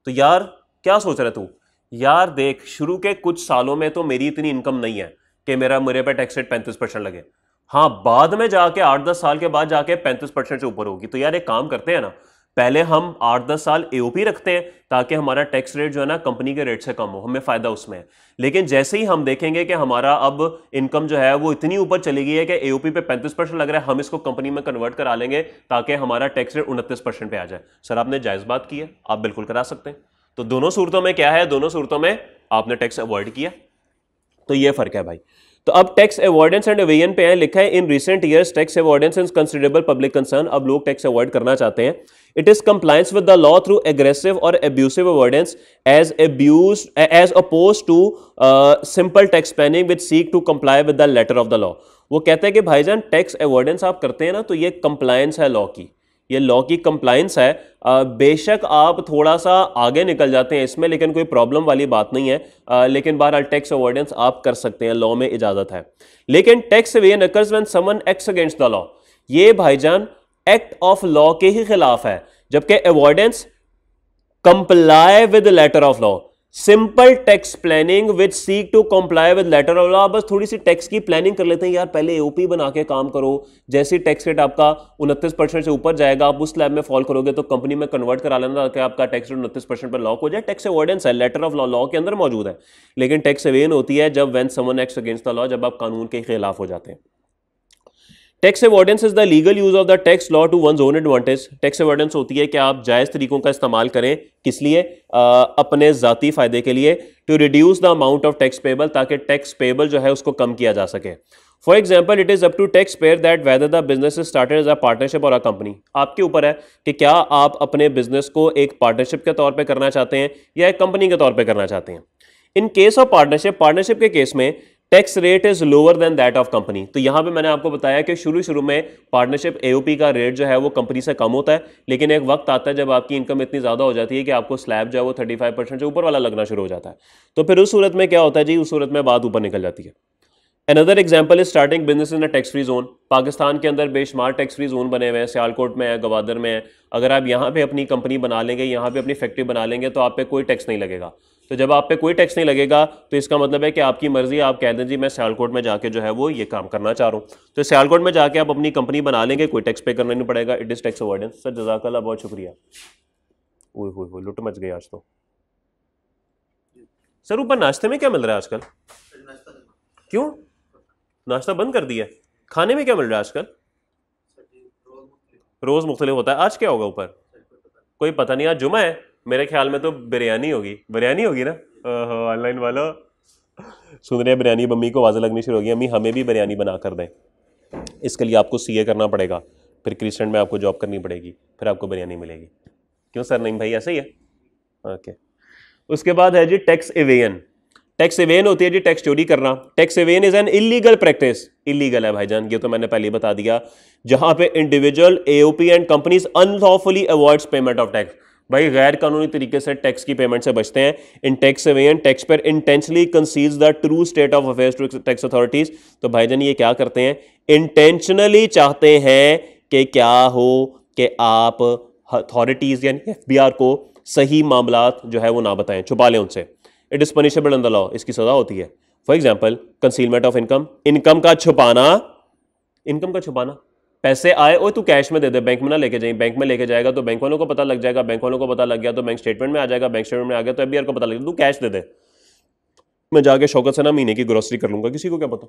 तो यार क्या सोच रहे तू, यार देख शुरू के कुछ सालों में तो मेरी इतनी इनकम नहीं है कि मेरे पे टैक्स रेट 35% लगे। हाँ, बाद में जाके 8-10 साल के बाद जाके 35% से ऊपर होगी। तो यार एक काम करते हैं ना, पहले हम 8-10 साल एओपी रखते हैं ताकि हमारा टैक्स रेट जो है ना कंपनी के रेट से कम हो, हमें फायदा उसमें है। लेकिन जैसे ही हम देखेंगे कि हमारा अब इनकम जो है वो इतनी ऊपर चली गई है कि एओपी पे 35% लग रहा है, हम इसको कंपनी में कन्वर्ट करा लेंगे ताकि हमारा टैक्स रेट 29% पे आ जाए। सर आपने जायज बात की है, आप बिल्कुल करा सकते हैं। तो दोनों सूरतों में क्या है, दोनों सूरतों में आपने टैक्स अवॉइड किया, तो ये फर्क है भाई। तो अब टैक्स अवॉइडेंस एंड एवेजन पे है, लिखा है in recent years tax avoidance is considerable public concern. अब लोग टैक्स अवॉइड करना चाहते हैं। It is compliance with the law through aggressive और abusive avoidance as oppose to simple tax planning which seek to comply with the letter of the law. वो कहते हैं कि भाईजान टैक्स अवॉइडेंस आप करते हैं ना, तो ये कंप्लायंस है लॉ की, ये लॉ की कंप्लायंस है। बेशक आप थोड़ा सा आगे निकल जाते हैं इसमें, लेकिन कोई प्रॉब्लम वाली बात नहीं है। लेकिन बहरहाल टैक्स अवॉइडेंस आप कर सकते हैं, लॉ में इजाजत है। लेकिन tax evasion occurs when someone acts against the law, ये भाईजान एक्ट ऑफ लॉ के ही खिलाफ है, जबकि avoidance comply with letter of law. Simple tax planning which seek to comply with letter of law, बस थोड़ी सी टैक्स की प्लानिंग कर लेते हैं यार, पहले एओपी बना के काम करो, जैसे टैक्स रेट आपका 29% से ऊपर जाएगा आप उस स्लैब में फॉल करोगे तो कंपनी में कन्वर्ट करा लेना ताकि आपका टैक्स रेट 29% पर लॉक हो जाए। टैक्स अवॉइडेंस है, लेटर ऑफ लॉ के अंदर मौजूद है। लेकिन टैक्स एवेजन होती है जब when someone acts against the law, जब आप कानून के खिलाफ हो जाते हैं। Tax avoidance is the legal use of the tax law to one's own advantage. Tax avoidance होती है कि आप जायज तरीकों का इस्तेमाल करें, किस लिए? अपने जाती फायदे के लिए। To reduce the amount of tax payable, ताकि टैक्स पेबल जो है उसको कम किया जा सके। For example it is up to taxpayer that whether the business is started as a partnership or a company. आपके ऊपर है कि क्या आप अपने बिजनेस को एक पार्टनरशिप के तौर पर करना चाहते हैं या एक कंपनी के तौर पर करना चाहते हैं। इन केस ऑफ पार्टनरशिप के केस में tax rate is lower than that of company. तो यहां पे मैंने आपको बताया कि शुरू में पार्टनरशिप एओपी का रेट जो है वो कंपनी से कम होता है, लेकिन एक वक्त आता है जब आपकी इनकम इतनी ज़्यादा हो जाती है कि आपको स्लैब जो है वो 35% से ऊपर वाला लगना शुरू हो जाता है। तो फिर उस सूरत में क्या होता है जी, उस सूरत में बात ऊपर निकल जाती है। Another example is starting business in a tax free zone. Pakistan के अंदर बेशुमार टैक्स फ्री जोन बने हुए हैं, सियालकोट में है, गवादर में है। अगर आप यहाँ पे अपनी कंपनी बना लेंगे, यहाँ पे अपनी फैक्ट्री बना लेंगे तो आप पे कोई टैक्स नहीं लगेगा। तो जब आप पे कोई टैक्स नहीं लगेगा तो इसका मतलब है कि आपकी मर्जी, आप कह दें जी मैं सियालकोट में जाके जो है वो ये काम करना चाह रहा हूँ, तो सियालकोट में जाके आप अपनी कंपनी बना लेंगे, कोई टैक्स पे करना नहीं पड़ेगा। It is tax avoidance. Sir जज़ाकल्लाह, बहुत शुक्रिया। ओह लुट मच गई आज तो। सर ऊपर नाश्ते में क्या मिल रहा है आजकल? क्यों नाश्ता बंद कर दिया? खाने में क्या मिल रहा है आजकल? रोज मुख्तलिफ होता है। आज क्या होगा ऊपर? कोई पता नहीं। आज जुमा है, मेरे ख्याल में तो बिरयानी होगी। बिरयानी होगी ना? ऑनलाइन वाला सुन रहे हैं बिरयानी, मम्मी को आवाज़ लगनी शुरू होगी, अम्मी हमें भी बिरयानी बना कर दें। इसके लिए आपको सीए करना पड़ेगा, फिर क्रिस्टन में आपको जॉब करनी पड़ेगी, फिर आपको बिरयानी मिलेगी। क्यों सर? नहीं भाई ऐसे ही है। ओके। उसके बाद है जी टैक्स एवेजन। टैक्स एवेजन होती है जी टैक्स चोरी करना। Tax evasion is an illegal practice. Illegal है भाईजान, ये तो मैंने पहले बता दिया, जहां पे individual AOP and companies unlawfully avoids payment of tax. भाई गैर कानूनी तरीके से टैक्स की पेमेंट से बचते हैं। In tax evasion taxpayer intentionally conceals the true state of affairs to tax authorities. तो भाईजान ये क्या करते हैं? इंटेंशनली चाहते हैं कि क्या हो कि आप अथॉरिटीज यानी एफबीआर को सही मामलात जो है वो ना बताएं, छुपा लें उनसे। It is punishable under law, इसकी सजा होती है। For example concealment of income, income का छुपाना। पैसे आए ओ तू कैश में दे दे, बैंक में ना लेके जाए। बैंक में लेके जाएगा तो बैंक वालों को पता लग जाएगा, बैंक वालों को पता लग गया तो बैंक स्टेटमेंट में आ जाएगा, बैंक स्टेटमेंट में आ गया तो एफबीआर को पता लग जाएगा। तू कैश दे दे, मैं जाके शौकत से ना महीने की ग्रोसरी कर लूंगा, किसी को क्या पता।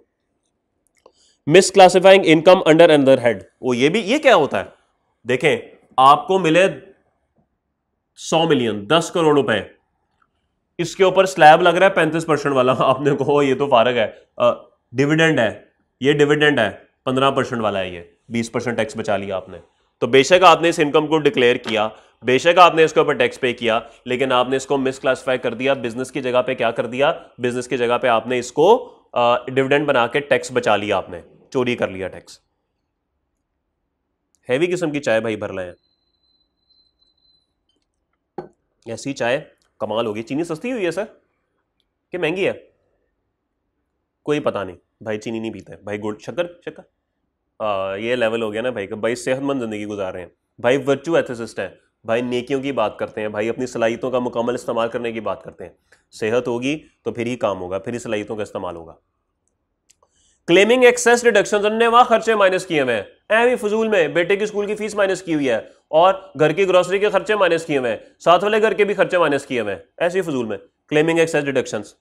Miss classifying income under another head, वो ये क्या होता है? देखें, आपको मिले 100 मिलियन, 10 करोड़ रुपए, इसके ऊपर स्लैब लग रहा है 35% वाला। आपने कहो ये तो फारग है, डिविडेंड है, ये डिविडेंड है 15% वाला है, ये 20% टैक्स बचा लिया आपने। तो बेशक आपने इस इनकम को डिक्लेयर किया, बेशक आपने इसके ऊपर टैक्स पे किया, लेकिन आपने इसको मिस क्लासिफाई कर दिया। बिजनेस की जगह पे क्या कर दिया? बिजनेस की जगह पे आपने इसको डिविडेंड बना के टैक्स बचा लिया, आपने चोरी कर लिया टैक्स। हैवी किस्म की चाय भाई भर लाए हैं, ऐसी चाय कमाल होगी। चीनी सस्ती हुई है सर कि महंगी है? कोई पता नहीं भाई, चीनी नहीं पीता है भाई, गुड़ शक्कर ये लेवल हो गया ना भाई का। भाई सेहतमंद जिंदगी गुजार रहे हैं भाई, वर्चू एथिसिस्ट है भाई, नेकियों की बात करते हैं भाई, अपनी सलाहियतों का मुकम्मल इस्तेमाल करने की बात करते हैं। सेहत होगी तो फिर ही काम होगा, फिर ही सलाहियतों का इस्तेमाल होगा। क्लेमिंग एक्सेस डिडक्शंस, अन्य वहां खर्चे माइनस किए हुए हैं, ऐवी फजूल में बेटे की स्कूल की फीस माइनस की हुई है, और घर की ग्रोसरी के खर्चे माइनस किए हुए हैं, साथ वाले घर के भी खर्चे माइनस किए हुए हैं, ऐसी फजूल में claiming excess deductions.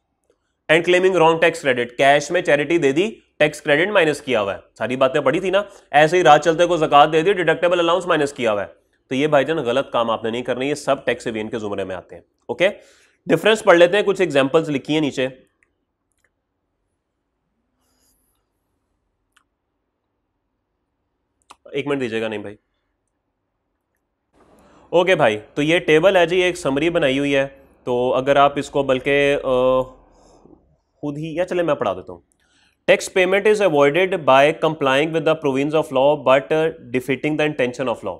And claiming wrong tax credit, cash में चैरिटी दे दी, टैक्स क्रेडिट माइनस किया हुआ है। सारी बातें पढ़ी थी ना। ऐसे ही रात चलते को ज़कात दे दी, डिडक्टेबल अलाउंस माइनस किया हुआ है। तो ये भाईजान गलत काम आपने नहीं करना, ये सब टैक्स एवेजन के जुमरे में आते हैं। ओके, डिफरेंस पढ़ लेते हैं, कुछ एग्जांपल्स लिखी है नीचे। एक मिनट दीजिएगा नहीं भाई। ओके भाई, तो ये टेबल है जी, एक समरी बनाई हुई है, तो अगर आप इसको बल्कि खुद ही, या चले मैं पढ़ा देता हूँ। Tax payment is avoided by complying with the provisions of law but defeating the intention of law.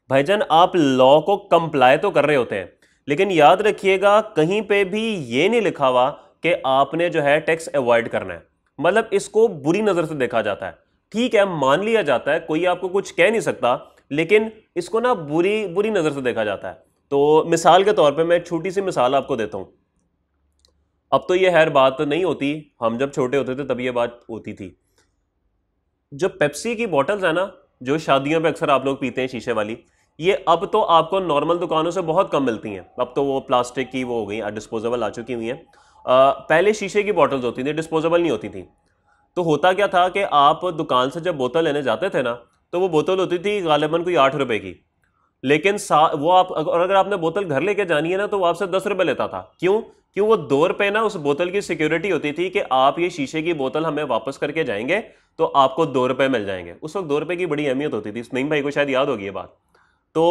भाईजान आप लॉ को कंप्लाई तो कर रहे होते हैं, लेकिन याद रखिएगा कहीं पे भी ये नहीं लिखा हुआ कि आपने जो है टैक्स अवॉइड करना है। मतलब इसको बुरी नजर से देखा जाता है, ठीक है मान लिया जाता है, कोई आपको कुछ कह नहीं सकता, लेकिन इसको ना बुरी बुरी नजर से देखा जाता है। तो मिसाल के तौर पे मैं छोटी सी मिसाल आपको देता हूं। अब तो ये हर बात नहीं होती, हम जब छोटे होते थे तब ये बात होती थी। जो पेप्सी की बॉटल्स है ना, जो शादियों पे अक्सर आप लोग पीते हैं शीशे वाली, ये अब तो आपको नॉर्मल दुकानों से बहुत कम मिलती हैं। अब तो वो प्लास्टिक की वो हो गई, डिस्पोजेबल आ चुकी हुई हैं। पहले शीशे की बॉटल्स होती थी, डिस्पोजेबल नहीं होती थी। तो होता क्या था कि आप दुकान से जब बोतल लेने जाते थे ना, तो वो बोतल होती थी गालिबन कोई 8 रुपए की, लेकिन वो आप अगर आपने बोतल घर लेके जानी है ना, तो वो आपसे 10 रुपए लेता था। क्यों? क्यों? वो 2 रुपए ना उस बोतल की सिक्योरिटी होती थी कि आप ये शीशे की बोतल हमें वापस करके जाएंगे तो आपको 2 रुपए मिल जाएंगे। उस वक्त 2 रुपए की बड़ी अहमियत होती थी। नईम भाई को शायद याद होगी ये बात। तो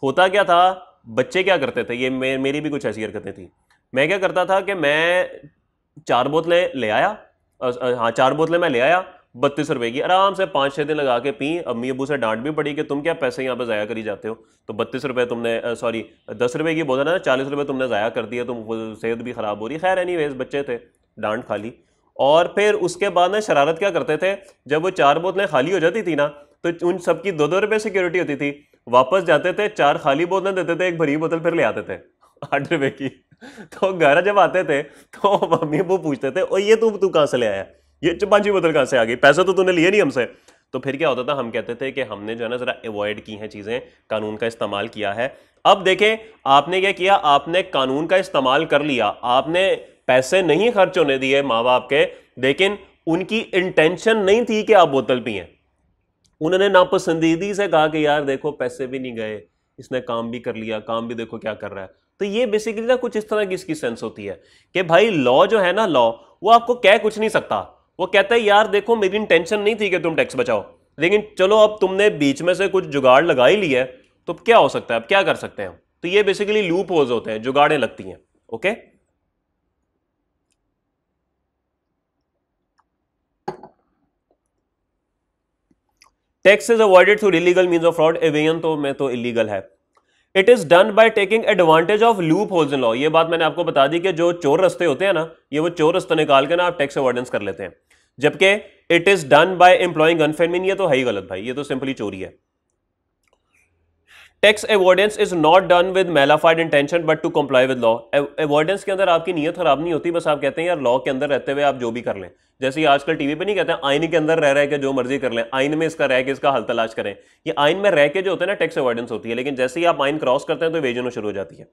होता क्या था, बच्चे क्या करते थे, ये मेरी भी कुछ ऐसी हरकतें थी। मैं क्या करता था कि मैं 4 बोतलें ले आया, हाँ 4 बोतलें मैं ले आया 32 रुपए की, आराम से 5-6 दिन लगा के पी। अम्मी अबू से डांट भी पड़ी कि तुम क्या पैसे यहाँ पे ज़ाया करी जाते हो। तो 32 रुपए तुमने, सॉरी 10 रुपए की बोतल है ना, 40 रुपए तुमने ज़ाया कर दिया, तुम सेहत भी ख़राब हो रही। खैर एनीवेज बच्चे थे, डांट खा ली। और फिर उसके बाद ना शरारत क्या करते थे, जब वो 4 बोतलें खाली हो जाती थी ना, तो उन सबकी 2-2 रुपए सिक्योरिटी होती थी। वापस जाते थे, 4 खाली बोतलें देते थे, एक भरी बोतल फिर ले आते थे 8 रुपए की। तो घर जब आते थे तो मम्मी वो पूछते थे, ओ ये तू कहाँ से ले आया, ये 5 बोतल कहाँ से आ गई, पैसे तो तूने लिए नहीं हमसे। तो फिर क्या होता था, हम कहते थे कि हमने जो है ना जरा अवॉइड की हैं चीजें, कानून का इस्तेमाल किया है। अब देखें आपने क्या किया, आपने कानून का इस्तेमाल कर लिया, आपने पैसे नहीं खर्च होने दिए माँ बाप के, लेकिन उनकी इंटेंशन नहीं थी कि आप बोतल पिए। उन्होंने नापसंदीदी से कहा कि यार देखो पैसे भी नहीं गए, इसने काम भी कर लिया, काम भी देखो क्या कर रहा है। तो ये बेसिकली ना कुछ इस तरह की इसकी सेंस होती है कि भाई लॉ जो है ना, लॉ वो आपको कह कुछ नहीं सकता। वो कहता है यार देखो मेरी इंटेंशन नहीं थी कि तुम टैक्स बचाओ, लेकिन चलो अब तुमने बीच में से कुछ जुगाड़ लगा ही लिया है, तो क्या हो सकता है, अब क्या कर सकते हैं। तो ये बेसिकली लूप होल्स होते हैं, जुगाड़ें लगती हैं। Okay, tax is avoided through illegal means of fraud, evasion तो में तो इलीगल है। It is done by taking advantage of loopholes in law. ये बात मैंने आपको बता दी कि जो चोर रास्ते होते हैं ना, ये वो चोर रास्ते निकाल के ना आप टैक्स अवॉइडेंस कर लेते हैं। जबकि it is done bye employing unfair mean, ये तो है ही गलत भाई, ये तो सिंपली चोरी है। Tax avoidance is not done with mala fide intention but to comply with law. Avoidance के अंदर आपकी नीयत खराब नहीं होती, बस आप कहते हैं यार लॉ के अंदर रहते हुए आप जो भी कर लें। जैसे आजकल टीवी पे नहीं कहते हैं आइन के अंदर रह के जो मर्जी कर लें, आइन में इसका रह के इसका हल तलाश करें। ये आइन में रह के जो होता है ना टैक्स अवॉइडेंस होती है, लेकिन जैसे ही आप आइन क्रॉस करते हैं तो इवेजन शुरू हो जाती है।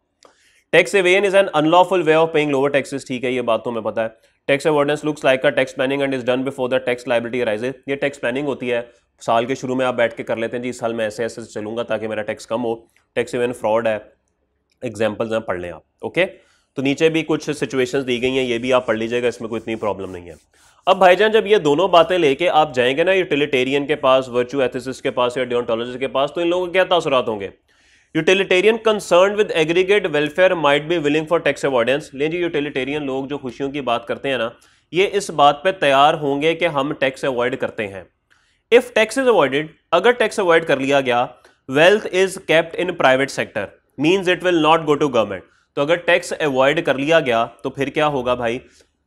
Tax evasion is an unlawful way of paying lower taxes, ठीक है ये बात तो हमें पता है। Tax avoidance looks like a tax planning and is done before the tax liability arises. ये टैक्स प्लानिंग होती है, साल के शुरू में आप बैठ के कर लेते हैं जी इस साल मैं ऐसे ऐसे चलूंगा ताकि मेरा टैक्स कम हो। टैक्स इवेजन फ्रॉड है, एग्जांपल्स हैं पढ़ लें आप। ओके, तो नीचे भी कुछ सिचुएशंस दी गई हैं, ये भी आप पढ़ लीजिएगा, इसमें कोई इतनी प्रॉब्लम नहीं है। अब भाईजान जब ये दोनों बातें लेके आप जाएंगे ना यूटिलिटेरियन के पास, वर्चू एथिसिस्ट के पास या डियोंटोलॉजिस्ट के पास, तो इन लोगों के क्या तासुरात होंगे। Utilitarian concern with aggregate welfare might be willing for tax avoidance. लेकिन जी यूटिलिटेरियन लोग जो खुशियों की बात करते हैं ना, ये इस बात पे तैयार होंगे कि हम टैक्स अवॉइड करते हैं। इफ टैक्स इज अवॉइडेड, अगर टैक्स अवॉइड कर लिया गया, wealth is kept in private sector means it will not go to government. तो अगर टैक्स अवॉइड कर लिया गया तो फिर क्या होगा भाई,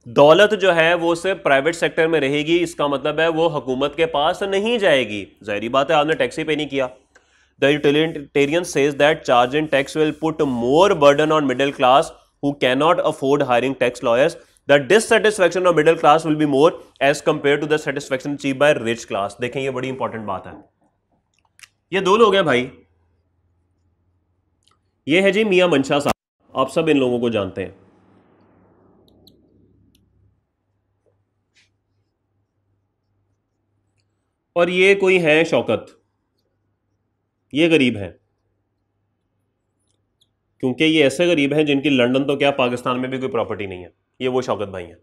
दौलत जो है वो सिर्फ प्राइवेट सेक्टर में रहेगी, इसका मतलब है वो हुकूमत के पास नहीं जाएगी। जाहिर बात है आपने टैक्स ही पे नहीं किया। The utilitarian says that charging tax will put more burden on middle class who cannot afford hiring tax lawyers. The dissatisfaction of middle class will be more as compared to the satisfaction achieved by rich class. देखें ये बड़ी important बात है। ये दो लोग हैं भाई, ये है जी मियां मंशा साहब, आप सब इन लोगों को जानते हैं। और ये कोई है शौकत, ये गरीब हैं, क्योंकि ये ऐसे गरीब हैं जिनकी लंदन तो क्या पाकिस्तान में भी कोई प्रॉपर्टी नहीं है। ये वो शौकत भाई हैं।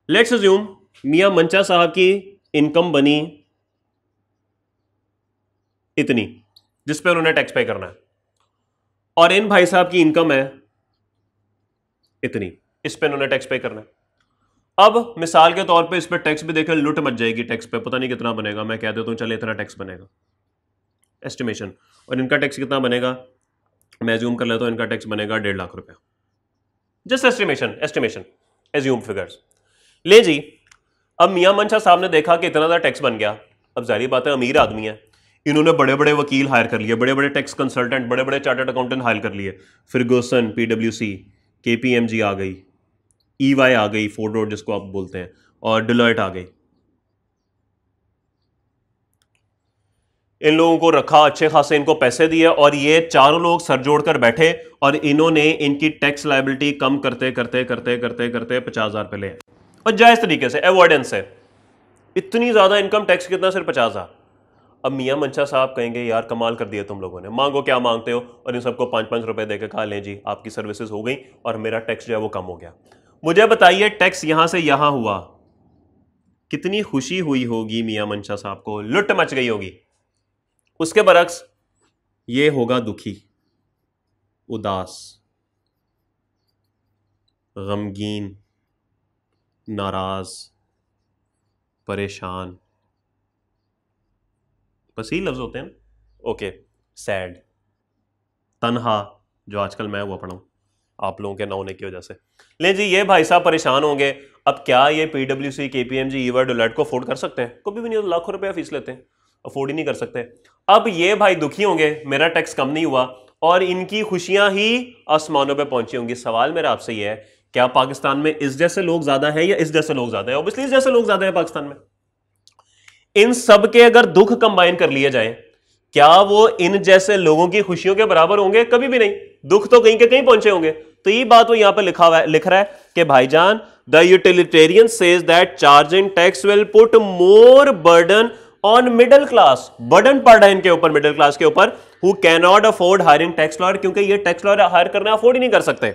लेट्स अज्यूम मियां मंशा साहब की इनकम बनी इतनी, जिस पे उन्होंने टैक्स पे करना है, और इन भाई साहब की इनकम है इतनी, इस पे उन्होंने टैक्स पे करना है। अब मिसाल के तौर पे इस पे टैक्स भी देखें, लुट मच जाएगी टैक्स पे, पता नहीं कितना बनेगा, मैं कह देता हूं चले इतना टैक्स बनेगा एस्टिमेशन, और इनका टैक्स कितना बनेगा, मैं एज्यूम कर लेता हूं इनका टैक्स बनेगा 1.5 लाख रुपया, जस्ट एस्टिमेशन एज्यूम फिगर्स ले जी। अब मियां मंशा साहब ने देखा कि इतना ज़्यादा टैक्स बन गया, अब जाहिर बात है अमीर आदमी है, इन्होंने बड़े बड़े वकील हायर कर लिए, बड़े बड़े टैक्स कंसल्टेंट, बड़े बड़े चार्टर्ड अकाउंटेंट हायर कर लिए, फिरगूसन, PwC, KPMG आ गई, EY आ गई, फोर्ड रोड जिसको आप बोलते हैं, और डिलॉयट आ गई। इन लोगों को रखा, अच्छे खासे इनको पैसे दिए, और ये चारों लोग सर जोड़कर बैठे और इन्होंने इनकी टैक्स लायबिलिटी कम करते करते करते करते करते 50,000 पे ले, और जायज तरीके से, एवॉइडेंस से। इतनी ज्यादा इनकम टैक्स कितना, सिर्फ 50,000। अब मियां मंशा साहब कहेंगे यार कमाल कर दिया तुम लोगों ने, मांगो क्या मांगते हो, और इन सबको 5-5 रुपए देकर कहा लें जी आपकी सर्विसेज हो गई और मेरा टैक्स जो है वो कम हो गया। मुझे बताइए टैक्स यहां से यहां हुआ, कितनी खुशी हुई होगी मियां मंशा साहब को, लुट मच गई होगी। उसके बरक्स ये होगा दुखी, उदास, गमगीन, नाराज, परेशान, बस यही लफ्ज होते हैं ना। ओके, सैड, तन्हा, जो आजकल मैं हुआ पड़ा हूं आप लोगों के ना होने की वजह से। ले जी ये भाई साहब परेशान होंगे। अब क्या ये PwC, KPMG, EY, डिलॉयट को अफोर्ड कर सकते हैं? कभी भी नहीं, लाखों रुपया फीस लेते हैं, अफोर्ड ही नहीं कर सकते। अब ये भाई दुखी होंगे, मेरा टैक्स कम नहीं हुआ, और इनकी खुशियां ही आसमानों पे पहुंची होंगी। सवाल मेरा आपसे ये है, क्या पाकिस्तान में इस जैसे लोग ज्यादा है या इस जैसे लोग ज्यादा है? ऑब्वियसली इस जैसे लोग ज्यादा है पाकिस्तान में। इन सब के अगर दुख कंबाइन कर लिए जाए, क्या वो इन जैसे लोगों की खुशियों के बराबर होंगे? कभी भी नहीं। दुख तो कहीं के कहीं पहुंचे होंगे। तो ये बात वो यहां पर लिख रहा है कि भाईजान, the utilitarian says that charging tax will put more burden on middle class. Burden पड़ रहा है इनके ऊपर, मिडिल क्लास के ऊपर, who can not afford hiring tax lawyer, क्योंकि ये टैक्स लॉयर हायर करना अफोर्ड ही नहीं कर सकते।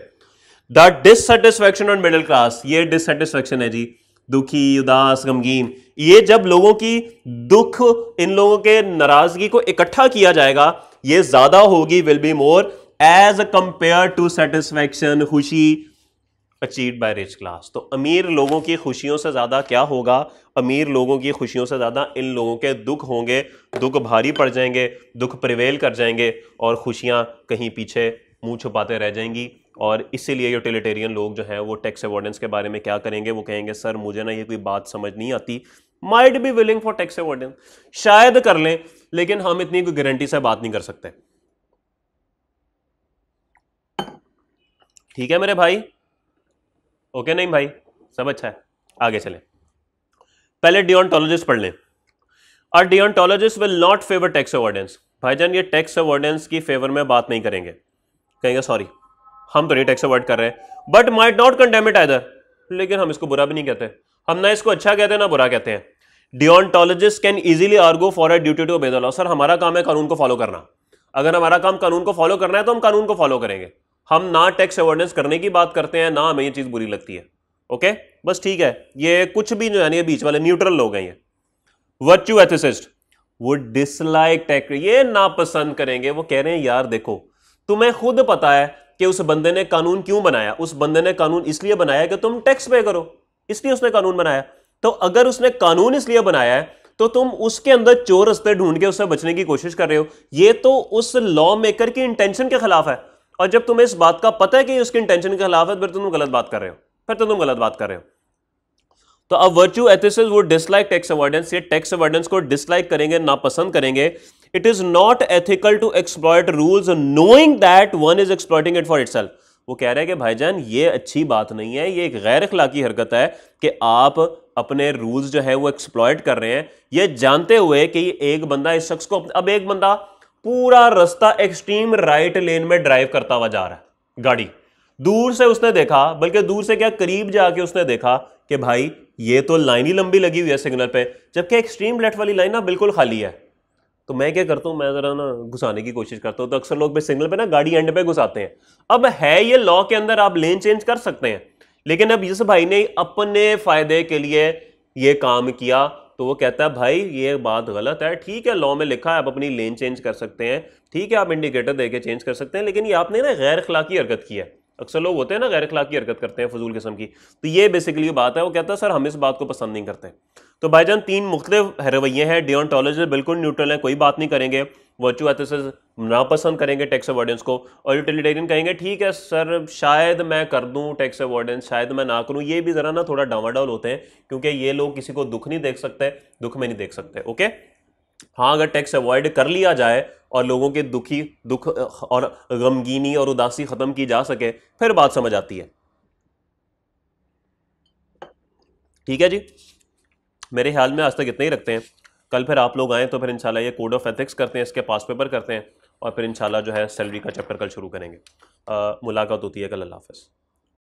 The dissatisfaction on middle class, ये डिससेटिस्फैक्शन है जी, दुखी, उदास, गमगीन। ये जब लोगों की दुख, इन लोगों के नाराजगी को इकट्ठा किया जाएगा, ये ज्यादा होगी, will be more as compare to satisfaction, खुशी अचीव्ड बाय रिच क्लास। तो अमीर लोगों की खुशियों से ज्यादा क्या होगा? अमीर लोगों की खुशियों से ज्यादा इन लोगों के दुख होंगे, दुख भारी पड़ जाएंगे, दुख प्रिवेल कर जाएंगे, और खुशियां कहीं पीछे मुंह छुपाते रह जाएंगी। और इसीलिए यूटिलिटेरियन लोग जो हैं वो टैक्स अवॉइडेंस के बारे में क्या करेंगे? वो कहेंगे सर मुझे ना ये कोई बात समझ नहीं आती, might be willing for tax avoidance, शायद कर लें, लेकिन हम इतनी कोई गारंटी से बात नहीं कर सकते। ठीक है मेरे भाई? ओके नहीं भाई, सब अच्छा है, आगे चलें। पहले डियोंटोलॉजिस्ट पढ़ लें। और deontologist will not favour tax avoidance. भाईजान ये टैक्स अवॉइडेंस की फेवर में बात नहीं करेंगे, कहेंगे सॉरी हम तो नहीं टैक्स अवॉइड कर रहे हैं, but might not condemn it either, लेकिन हम इसको बुरा भी नहीं कहते, हम ना इसको अच्छा कहते हैं ना बुरा कहते हैं। Deontologist can easily argue for a duty to obey the law. Sir हमारा काम है कानून को फॉलो करना, अगर हमारा काम कानून को फॉलो करना है तो हम कानून को फॉलो करेंगे। हम ना टैक्स अवॉइडेंस करने की बात करते हैं, ना हमें ये चीज बुरी लगती है। ओके बस ठीक है, ये कुछ भी जो है ना बीच वाले न्यूट्रल लोग हैं। ये वर्च्यू एथिसिस्ट वो डिसलाइक टैक्स, ये नापसंद करेंगे। वो कह रहे हैं यार देखो तुम्हें खुद पता है कि उस बंदे ने कानून क्यों बनाया, उस बंदे ने कानून इसलिए बनाया कि तुम टैक्स पे करो, इसलिए उसने कानून बनाया। तो अगर उसने कानून इसलिए बनाया है तो तुम उसके अंदर चोर रास्ते ढूंढ के उससे बचने की कोशिश कर रहे हो, ये तो उस लॉ मेकर की इंटेंशन के खिलाफ है। और जब तुम्हें इस बात का पता है कि उसकी इंटेंशन के खिलाफ है, फिर तुम गलत बात कर रहे हो, तो अब वर्च्यू एथिसिस्ट वो डिसलाइक टैक्स अवॉइडेंस, ये टैक्स अवॉइडेंस को डिसलाइक करेंगे, नापसंद करेंगे। It is not ethical to exploit rules knowing that one is exploiting it for itself. वो कह रहे हैं कि भाईजान ये अच्छी बात नहीं है, ये एक गैर अखलाकी हरकत है कि आप अपने रूल्स जो है वो एक्सप्लॉइट कर रहे हैं, ये जानते हुए कि एक बंदा इस शख्स को, अब एक बंदा पूरा रास्ता एक्सट्रीम राइट लेन में ड्राइव करता हुआ जा रहा है गाड़ी, दूर से उसने देखा, बल्कि दूर से क्या करीब जाके उसने देखा कि भाई ये तो लाइन ही लंबी लगी हुई है सिग्नल पे, जबकि एक्सट्रीम लेफ्ट वाली लाइन ना बिल्कुल खाली है। तो मैं क्या करता हूं, मैं जरा ना घुसाने की कोशिश करता हूं। तो अक्सर लोग सिग्नल पे ना गाड़ी एंड पे घुसाते हैं। अब है ये लॉ के अंदर, आप लेन चेंज कर सकते हैं, लेकिन अब इस भाई ने अपने फायदे के लिए ये काम किया, तो वो कहता है भाई ये बात गलत है, ठीक है लॉ में लिखा है आप अपनी लेन चेंज कर सकते हैं, ठीक है आप इंडिकेटर देके चेंज कर सकते हैं, लेकिन ये आपने ना गैर अखलाकी हरकत की है। अक्सर लोग होते हैं ना गैर अखलाकी हरकत करते हैं फजूल किस्म की, तो ये बेसिकली बात है। वो कहता है सर हम इस बात को पसंद नहीं करते। तो भाईजान तीन मुख्तलिफ रवैये हैं। डियोंटोलॉजिस्ट बिल्कुल न्यूट्रल है, कोई बात नहीं करेंगे, वर्चू एथिसिस्ट नापसंद करेंगे टैक्स अवॉइडेंस को, और यूटिलिटेरियन कहेंगे ठीक है सर शायद मैं कर दूं टैक्स अवॉइडेंस, शायद मैं ना करूं। ये भी जरा ना थोड़ा डावाडोल होते हैं, क्योंकि ये लोग किसी को दुख नहीं देख सकते, दुख में नहीं देख सकते। ओके, हाँ अगर टैक्स अवॉइड कर लिया जाए और लोगों के दुख और गमगीनी और उदासी खत्म की जा सके, फिर बात समझ आती है। ठीक है जी, मेरे ख्याल में आज तक इतना ही रखते हैं। कल फिर आप लोग आए तो फिर इंशाल्लाह ये कोड ऑफ एथिक्स करते हैं, इसके पास पेपर करते हैं, और फिर इंशाल्लाह जो है सैलरी का चैप्टर कल शुरू करेंगे। मुलाकात होती है कल। अल्लाह हाफ़िज़।